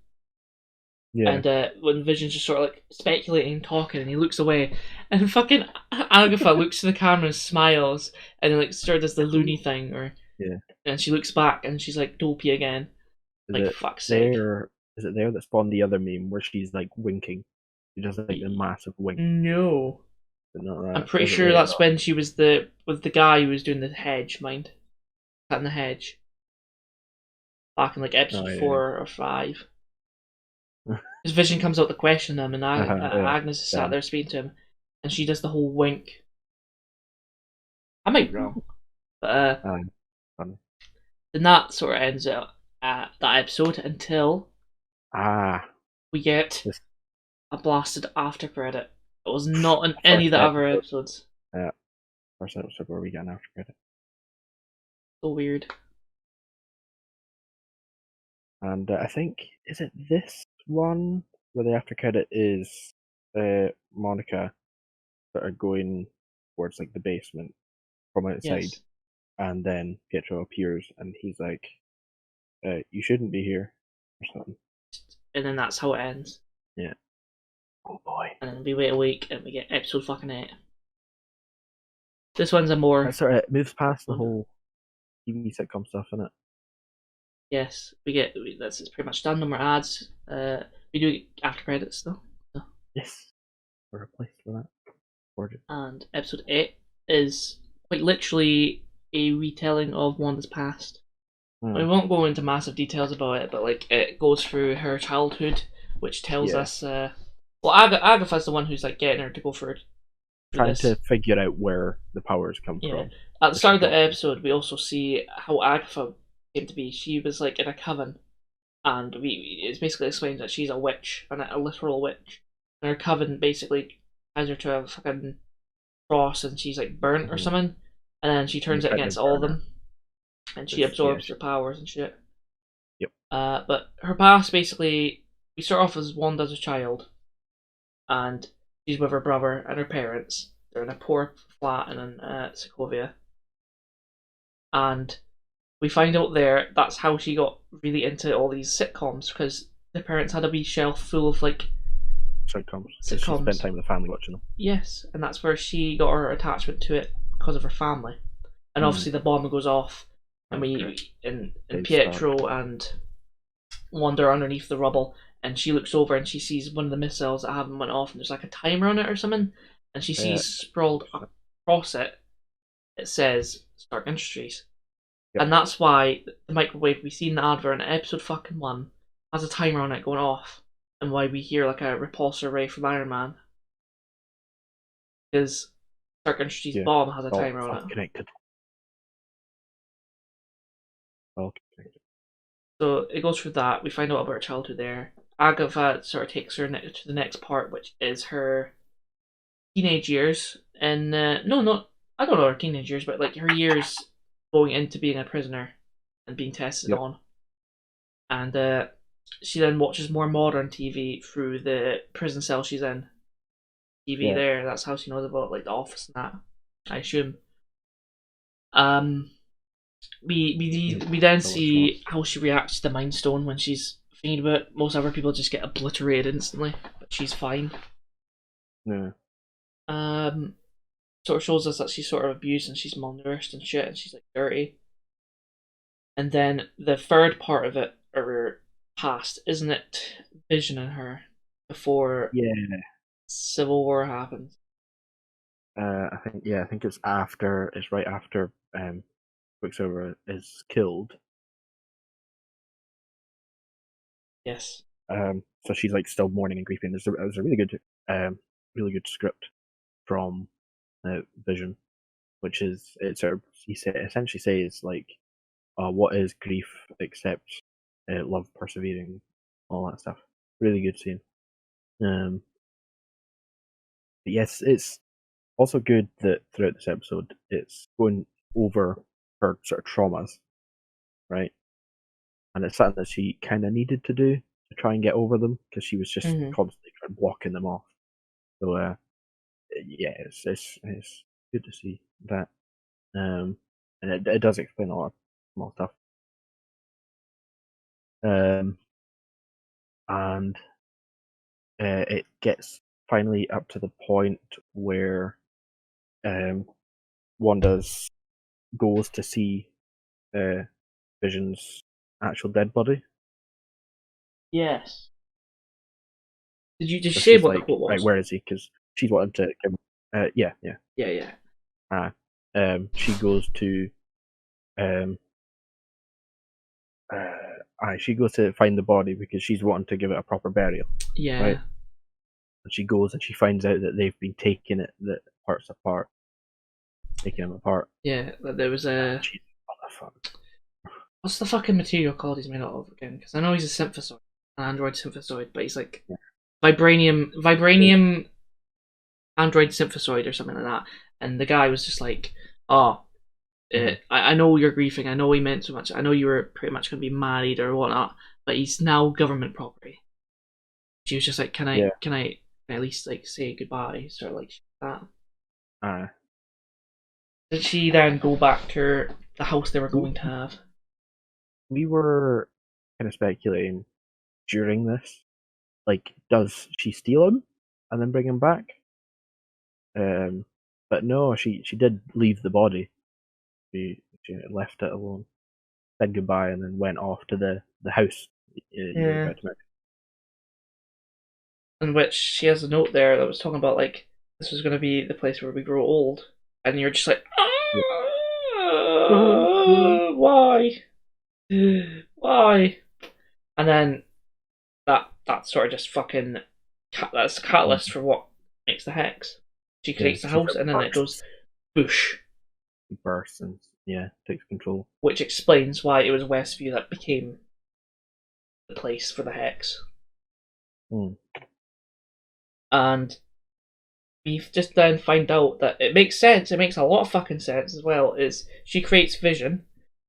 Yeah. And when Vision's just sort of speculating, talking, and he looks away, and fucking Agatha looks to the camera and smiles, and then sort of does the loony thing, and she looks back and she's dopey again. Fuck's sake. Is it there that spawned the other meme where she's winking? She does a massive wink. No. Not I'm pretty sure that's when she was with the guy who was doing the hedge, cutting the hedge. Back in episode 4 or 5. His Vision comes out to question him, and Agnes is sat there speaking to him, and she does the whole wink. I might be wrong, but then that sort of ends out that episode until we get a blasted after credit. It was not in any of the other episodes. Yeah, first episode where we get an after credit. So weird. And I think, is it this one where the after credit is Monica sort of going towards the basement from outside? and then Pietro appears, and he's like, "You shouldn't be here," or something. And then that's how it ends. Yeah. Oh boy. And then we wait a week, and we get episode fucking 8. This one's a more... That sort of moves past the whole TV sitcom stuff, isn't it? Yes, that's it's pretty much done. No more ads. We do after credits though. So. Yes. We're replaced with that. Gorgeous. And episode 8 is quite literally a retelling of Wanda's past. We won't go into massive details about it, but like it goes through her childhood, which tells us. Well, Agatha's the one who's like getting her to go for trying to figure out where the powers come from. At the start of the episode, we also see how Agatha came to be. She was like in a coven, and it's basically explains that she's a witch, and a literal witch. And her coven basically ties her to a fucking cross, and she's like burnt or something, and then she turns it against all of them, and she absorbs their powers and shit. Yep. But her past, basically, we start off as Wanda as a child, and she's with her brother and her parents. They're in a poor flat in Sokovia. And we find out there that's how she got really into all these sitcoms, because the parents had a wee shelf full of like sitcoms. She spent time with the family watching them. Yes, and that's where she got her attachment to it because of her family. And obviously the bomb goes off, and and Pietro and Wanda underneath the rubble, and she looks over and she sees one of the missiles that haven't went off, and there's like a timer on it or something, and she sees sprawled across it. It says Stark Industries. Yep. And that's why the microwave we see in the advert in episode fucking 1 has a timer on it going off, and why we hear like a repulsor ray from Iron Man. Because Stark Industries' bomb has a timer on it. Connected. All connected. So it goes through that. We find out about her childhood there. Agatha sort of takes her to the next part, which is her teenage years. And I don't know her teenage years, but like her years going into being a prisoner and being tested on. And she then watches more modern TV through the prison cell she's in. TV there. That's how she knows about like The Office and that, I assume. We then see how she reacts to the Mind Stone when she's thinking about it. Most other people just get obliterated instantly, but she's fine. Yeah. Sort of shows us that she's sort of abused and she's malnourished and shit, and she's like dirty. And then the third part of it, or past, isn't it Vision in her before Civil War happens? I think it's after. It's right after Quicksilver is killed. Yes. So she's like still mourning and grieving. It was a really good script from Vision, which is he essentially says like, what is grief except love persevering, all that stuff. Really good scene. But yes, it's also good that throughout this episode it's going over her sort of traumas, right? And it's something that she kind of needed to do to try and get over them, because she was just constantly blocking them off. So it's good to see that, and it does explain a lot of small stuff. And it gets finally up to the point where Wanda goes to see Vision's actual dead body. Yes. Did you just say what the quote was? Right, where is he? Because she's wanted to give him, yeah. She goes to she goes to find the body because she's wanting to give it a proper burial. Yeah. Right? And she goes and she finds out that they've been taking them apart. Yeah, there was a... What's the fucking material called he's made out of again? Because I know he's a synthesoid, an android synthesoid, but he's like vibranium android synthesoid or something like that. And the guy was just like, I know you're grieving, I know he meant so much, I know you were pretty much going to be married or whatnot, but he's now government property. She was just like, can I at least like say goodbye, sort of like that. Did she then go back to her the house they were going to have. We were kind of speculating during this, like, does she steal him and then bring him back? But no, she did leave the body. She left it alone, said goodbye, and then went off to the house you were about to mention. In which she has a note there that was talking about like this was going to be the place where we grow old, and you're just like, why, why? And then that sort of just fucking that's a catalyst for what makes the hex. She creates the house, and then it goes boosh. He bursts and takes control. Which explains why it was Westview that became the place for the hex. And we just then find out that it makes sense. It makes a lot of fucking sense as well. Is she creates vision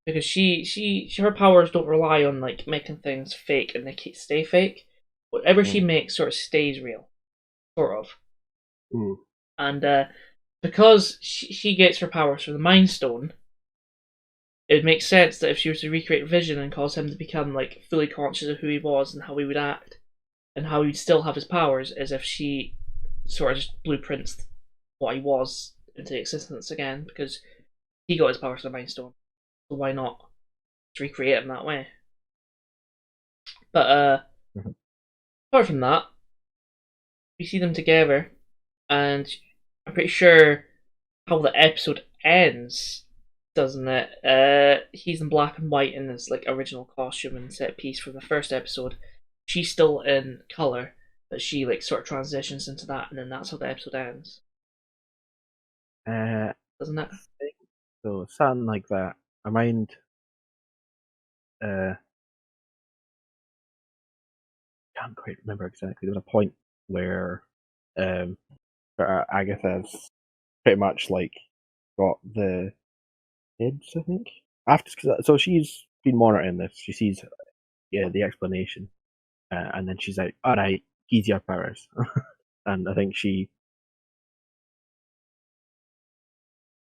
because she her powers don't rely on like making things fake and they stay fake. Whatever she makes sort of stays real, sort of. And because she gets her powers from the Mind Stone, it makes sense that if she was to recreate Vision and cause him to become like fully conscious of who he was and how he would act, and how he'd still have his powers, as if she sort of just blueprints what he was into existence again, because he got his powers from the Mind Stone. So why not just recreate him that way? But apart from that, we see them together, and I'm pretty sure how the episode ends, doesn't it? He's in black and white in his like original costume and set piece from the first episode. She's still in colour, but she like sort of transitions into that, and then that's how the episode ends. Doesn't it? So something like that. I mind. Can't quite remember exactly. There was a point where Agatha's pretty much like got the kids, I think. So she's been monitoring this. She sees the explanation, and then she's like, "All right, he's your powers," and I think she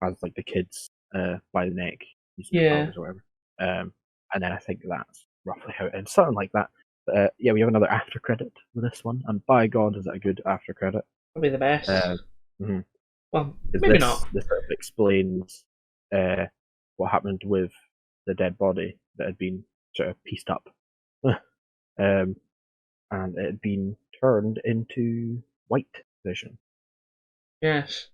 has like the kids by the neck, using their powers or whatever. And then I think that's roughly how it ends, something like that. But, we have another after credit with this one, and by God, is that a good after credit? Probably the best. Well, maybe not. This sort of explains what happened with the dead body that had been sort of pieced up, and it had been turned into white vision. Yes.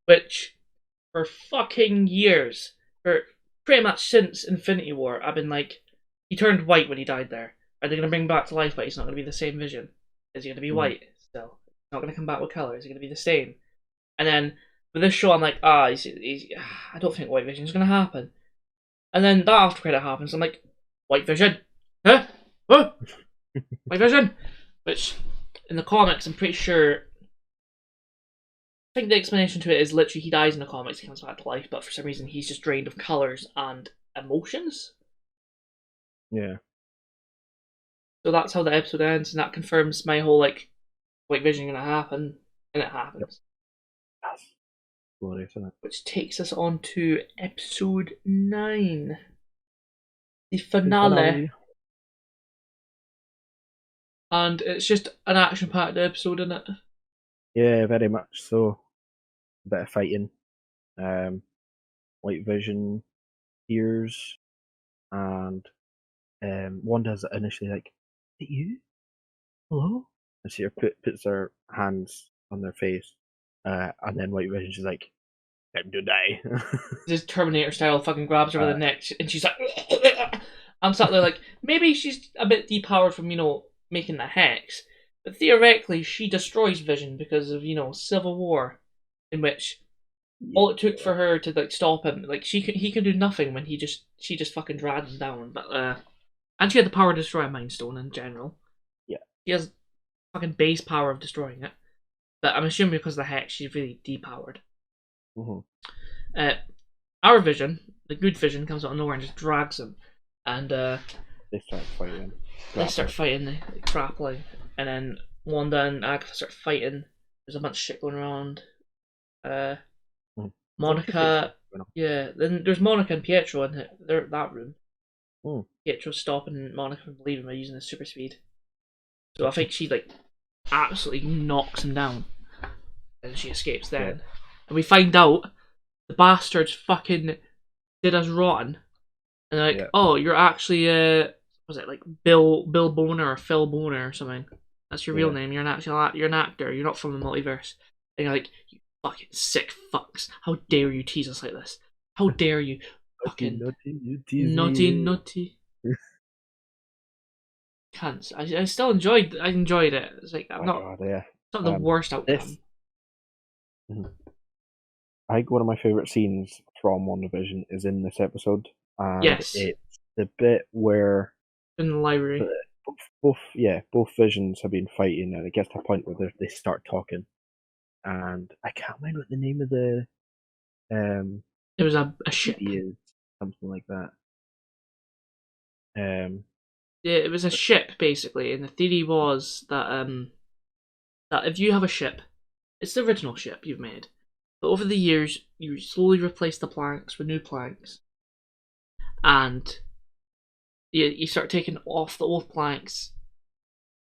Which, for fucking years, for pretty much since Infinity War, I've been like, he turned white when he died there. Are they going to bring him back to life, but he's not going to be the same Vision? Is he going to be white still? He's not going to come back with colour. Is he going to be the same? And then with this show, I'm like, I don't think White Vision is going to happen. And then that after credit happens. I'm like, White Vision, huh? White Vision, which in the comics, I'm pretty sure. I think the explanation to it is literally he dies in the comics, he comes back to life, but for some reason he's just drained of colours and emotions. Yeah. So that's how the episode ends, and that confirms my whole like White Vision gonna happen, and it happens. That's glorious, isn't it? Which takes us on to episode 9. The finale. And it's just an action-packed episode, isn't it? Yeah, very much so. A bit of fighting. White Vision, Tears, and Wanda's initially like, "Is it you? Hello?" And she puts her hands on their face, and then White Vision's like, "Time to die." This Terminator style fucking grabs her by the neck, and she's like, I'm sat there like, maybe she's a bit depowered from, making the hex, but theoretically she destroys Vision because of, Civil War, in which all it took for her to like stop him, like he could do nothing when she just fucking dragged him down. But and she had the power to destroy a Mind Stone in general. Yeah, she has fucking base power of destroying it. But I'm assuming because of the hex, she's really depowered. Our Vision, the good Vision, comes out of nowhere and just drags him, and they start fighting. They grappling, and then Wanda and Agatha start fighting. There's a bunch of shit going around. Monica going on. Yeah, then there's Monica and Pietro in that room. Hmm. Pietro's stopping Monica from leaving by using his super speed. So I think she like absolutely knocks him down, and she escapes then. Yeah. And we find out the bastards fucking did us rotten, and they're like, Yeah. oh, you're actually was it like Bill Boner or Phil Boner or something? That's your real Yeah. name. You're an actor. You're not from the multiverse. And you're like, you fucking sick fucks. How dare you tease us like this? How dare you? Fucking Naughty, you tease naughty. Cunts. I still enjoyed it. It's like I'm My not God, yeah. it's not the worst outcome. This, I think one of my favorite scenes from WandaVision is in this episode, and Yes. it's the bit where In the library. both visions have been fighting, and it gets to a point where they start talking, and I can't remember what the name of the It was a ship. is, something like that. Yeah, it was a ship basically, and the theory was that if you have a ship, it's the original ship you've made, but over the years you slowly replace the planks with new planks, and you start taking off the old planks,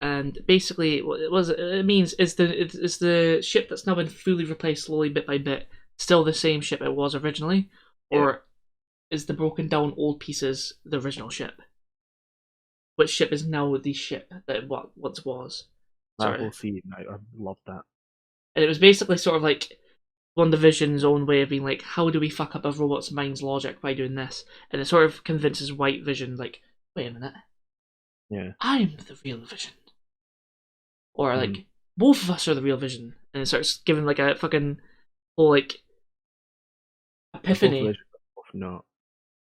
and basically what it means is the ship that's now been fully replaced slowly bit by bit still the same ship it was originally, or is the broken down old pieces the original ship? Which ship is now the ship that it once was? That whole scene, I love that. And it was basically sort of like WandaVision's own way of being like, how do we fuck up a robot's mind's logic by doing this? And it sort of convinces White Vision, like, wait a minute, Yeah. I'm the real Vision. Or like, both of us are the real Vision. And it starts giving like a fucking whole like epiphany. Both not.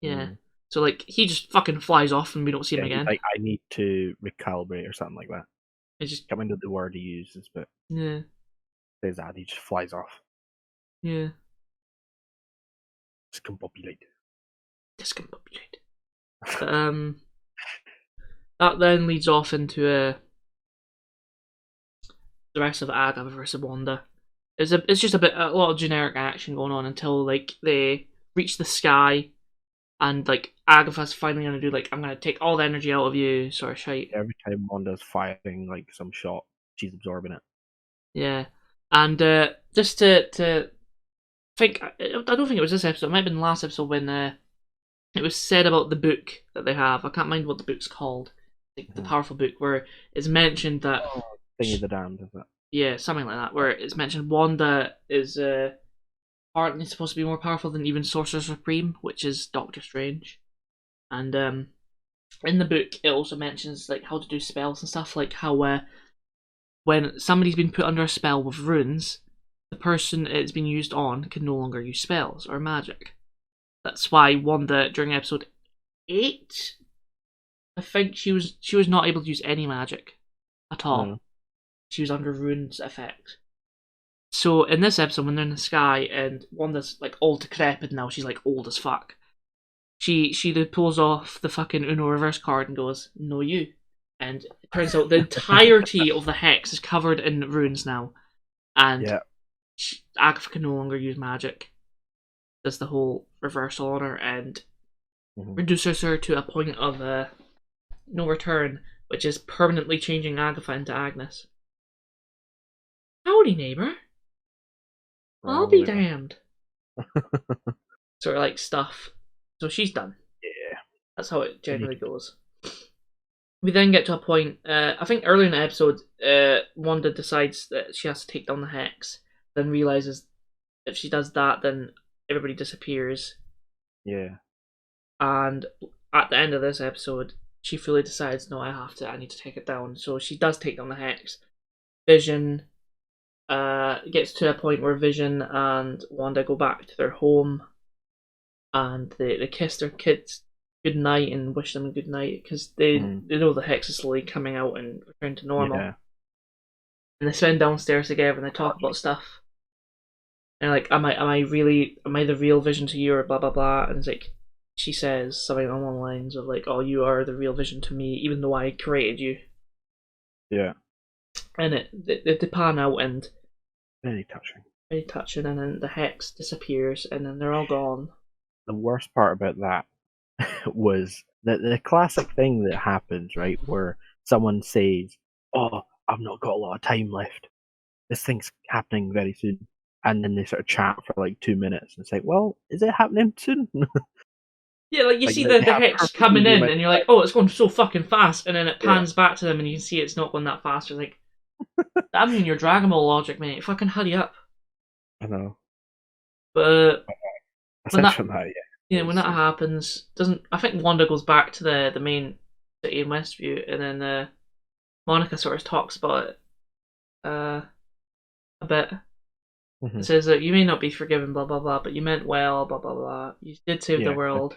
Yeah. So like he just fucking flies off and we don't see him again. Like, I need to recalibrate or something like that. I just can't remember the word he uses, but yeah. Says that he just flies off. Yeah. Discombobulate. That then leads off into the rest of Agatha versus Wanda. It's just a lot of generic action going on until like they reach the sky, and like Agatha's finally gonna do like, I'm gonna take all the energy out of you sort of shite. Every time Wanda's firing like some shot, she's absorbing it. Yeah, and just to think, I don't think it was this episode. It might have been the last episode when it was said about the book that they have. I can't mind what the book's called. Like the powerful book where it's mentioned that Thing of the Damned, is it? Yeah, something like that. Where it's mentioned Wanda is apparently supposed to be more powerful than even Sorcerer Supreme, which is Doctor Strange. And in the book, it also mentions like how to do spells and stuff. Like how when somebody's been put under a spell with runes, the person it's been used on can no longer use spells or magic. That's why Wanda during episode 8, I think she was not able to use any magic at all. No. She was under runes effect. So in this episode, when they're in the sky and Wanda's like all decrepit now, she's like old as fuck. She pulls off the fucking Uno reverse card and goes, "No you," and it turns out the entirety of the hex is covered in runes now, and Agatha can no longer use magic. Does the whole reversal on her and reduces her to a point of no return, which is permanently changing Agatha into Agnes. Howdy, neighbour. I'll be damned. Sort of like stuff. So she's done. Yeah. That's how it generally goes. We then get to a point, I think early in the episode, Wanda decides that she has to take down the hex, then realizes if she does that, then everybody disappears. Yeah. And at the end of this episode, she fully decides, no, I need to take it down. So she does take down the hex. Vision gets to a point where Vision and Wanda go back to their home, and they kiss their kids goodnight and wish them good night because they know the hex is slowly coming out and return to normal. Yeah. And they spend downstairs together and they talk about stuff. And like, am I the real Vision to you, or blah blah blah? And it's like, she says something along the lines of like, "Oh, you are the real Vision to me, even though I created you." Yeah. And they pan out and very touching. very touching, and then the hex disappears, and then they're all gone. The worst part about that was the classic thing that happens, right, where someone says, "Oh, I've not got a lot of time left. This thing's happening very soon," and then they sort of chat for like 2 minutes, and it's like, "Well, is it happening soon?" Yeah, like you Like see they the have hex perfectly coming the in, amount and of you're time. like, oh, it's going so fucking fast, and then it Yeah, pans back to them, and you can see it's not going that fast. You're like, damn you and your Dragon Ball logic, mate. Fucking hurry up. I know. But when Aside that from that, yeah, yeah, when that it's happens, doesn't I think Wanda goes back to the main city in Westview, and then Monica sort of talks about it a bit. It mhm. says that you may not be forgiven, blah blah blah, but you meant well, blah blah blah. You did save the Yeah, world,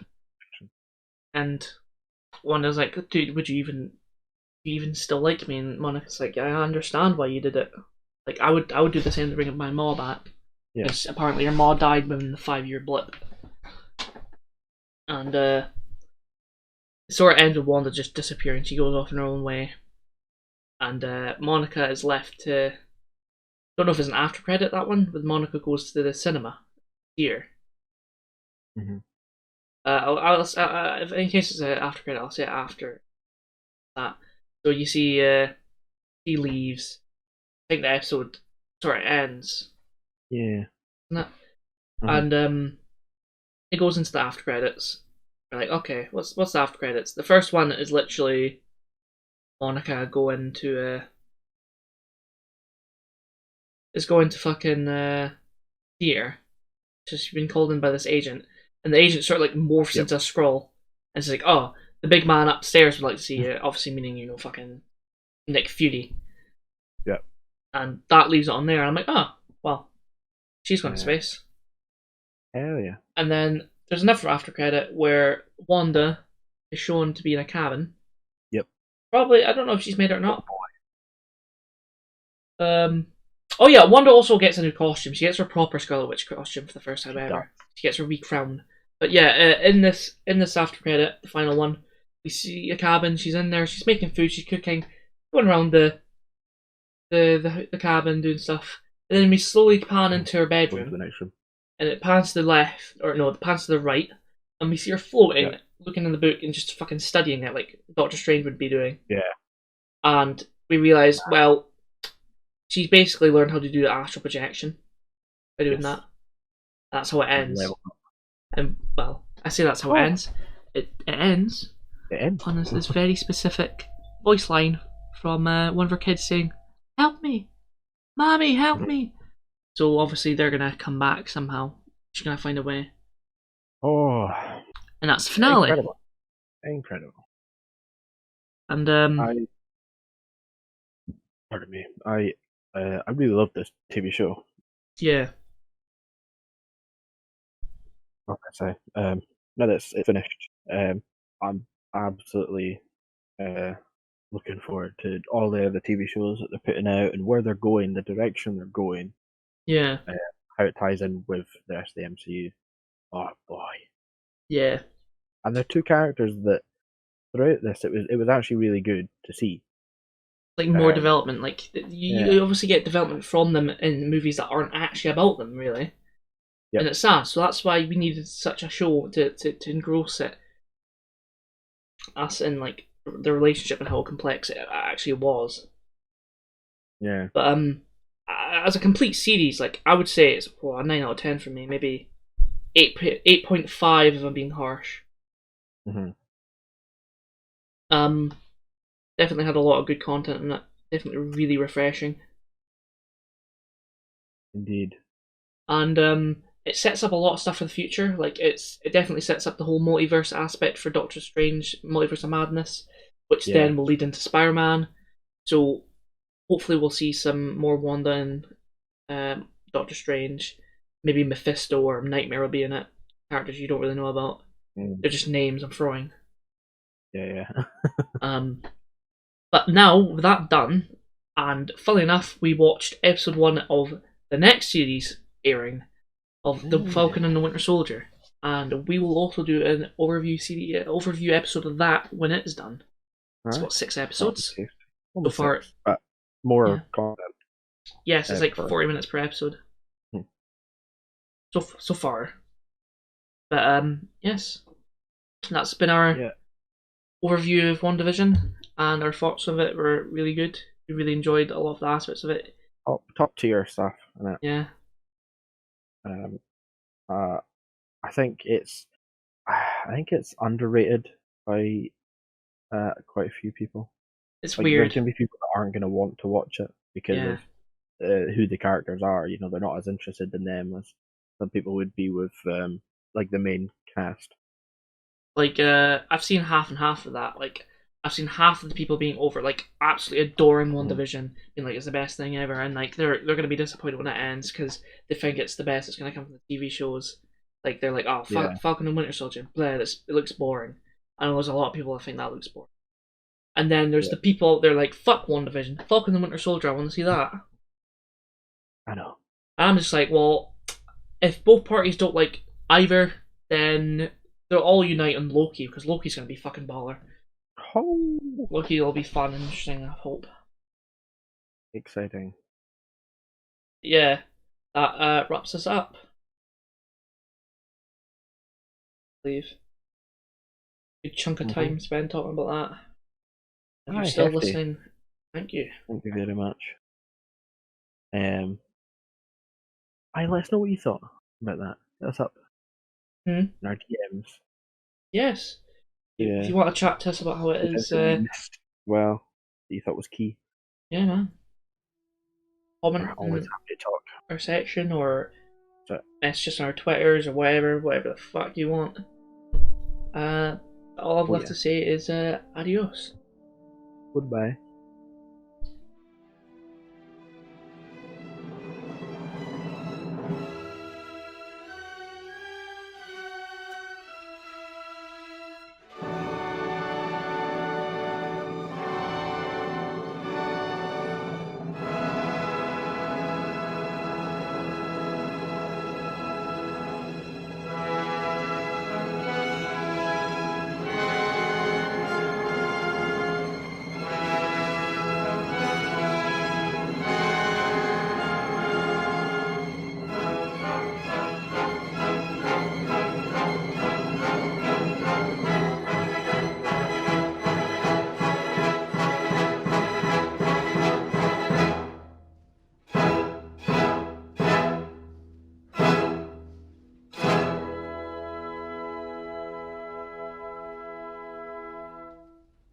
and Wanda's like, dude, would you even still like me? And Monica's like, yeah, I understand why you did it. Like, I would do the same to bring my ma back. yeah, Because apparently your ma died within the 5 year blip. And it sort of ends with Wanda just disappearing. She goes off in her own way. And Monica is left to. Don't know if it's an after credit, that one, but Monica goes to the cinema here. hmm If in case it's an after credit, I'll say it after that. So you see, he leaves. I think the episode sort of ends. yeah. Isn't it? hmm And it goes into the after credits. We're like, okay, what's the after credits? The first one is literally Monica going to is going to fucking theater. She's been called in by this agent, and the agent sort of like morphs Yep. into a scroll, and it's like, oh, the big man upstairs would like to see you. Obviously, meaning fucking Nick Fury, Yep. and that leaves it on there. And I'm like, oh, well, she's going to Yeah. space. Hell yeah. And then there's another after credit where Wanda is shown to be in a cabin. Yep. Probably, I don't know if she's made it or not. Oh yeah, Wanda also gets a new costume. She gets her proper Scarlet Witch costume for the first time ever. She gets her recrowned. But yeah, in this after credit, the final one, we see a cabin. She's in there. She's making food. She's cooking, going around the cabin doing stuff. And then we slowly pan into her Going to bedroom, the next room. and it pans to the left, or no, it pans to the right, and we see her floating, Yeah. looking in the book and just fucking studying it like Doctor Strange would be doing. Yeah. And we realise, well, she's basically learned how to do astral projection by doing Yes. that. That's how it ends. Level. And well, I say that's how it ends. It ends It ends. on this very specific voice line from one of her kids saying, "Help me, mommy, help me." So obviously they're gonna come back somehow. She's gonna find a way, Oh, and that's the finale. incredible. Incredible. And Pardon me. I really love this TV show. yeah, What can I say? Now that it's finished, I'm absolutely looking forward to all the other TV shows that they're putting out and where they're going, the direction they're going, yeah, how it ties in with the rest of the MCU. Oh boy! yeah. And there are two characters that throughout this it was actually really good to see. Like more Um, development. Like Yeah. you obviously get development from them in movies that aren't actually about them, really. Yep. And it's sad. So that's why we needed such a show to engross it. Us in like the relationship and how complex it actually was. Yeah. But as a complete series, like I would say it's a 9 out of 10 for me. Maybe 8.5 if I'm being harsh. hmm Definitely had a lot of good content in it. Definitely really refreshing. Indeed. And it sets up a lot of stuff for the future. Like it definitely sets up the whole multiverse aspect for Doctor Strange, Multiverse of Madness, which Yeah. then will lead into Spider-Man. So hopefully we'll see some more Wanda and Doctor Strange. Maybe Mephisto or Nightmare will be in it. Characters you don't really know about. Mm. They're just names I'm throwing. Yeah. But now with that done, and funnily enough, we watched episode 1 of the next series airing of The Falcon and the Winter Soldier, and we will also do an overview episode of that when it is done. It's got 6 episodes so far. But more Yeah. content. Yes, it's like for- 40 minutes per episode. so far. But yes, that's been our Yeah. overview of Wandavision, and our thoughts of it were really good. We really enjoyed a lot of the aspects of it. Top tier stuff, and Yeah, um, I think it's underrated by quite a few people. it's Like, there's weird. gonna be people that aren't gonna want to watch it because Yeah, of who the characters are. You know, they're not as interested in them as some people would be with like the main cast. like I've seen half and half of that. Like I've seen half of the people being over, like absolutely adoring One Mm. Division, being like it's the best thing ever, and like they're gonna be disappointed when it ends because they think it's the best. It's gonna come from the TV shows. Like they're like, oh, Yeah, Falcon and Winter Soldier, blah, it looks boring. I know there's a lot of people that think that looks boring. And then there's yeah, the people they're like, fuck One Division, Falcon and Winter Soldier, I want to see that. I know. I'm just like, well, if both parties don't like either, then they'll all unite on Loki because Loki's gonna be fucking baller. Oh, Loki will be fun and interesting, I hope. exciting. Yeah, that wraps us up, I believe. Good chunk of Mm-hmm. time spent talking about that. If you're Aye, still hefty. listening, thank you. Thank you very much. Um, let us know what you thought about that. Hit us up Hmm? in our DMs. Yes. If Yeah, you want to chat to us about how it if is, anything we missed, well, that you thought was key. yeah, man. We're Comment always in happy to talk. our section or So, message us on our Twitters or whatever the fuck you want. All I've oh left yeah. to say is adios. Goodbye.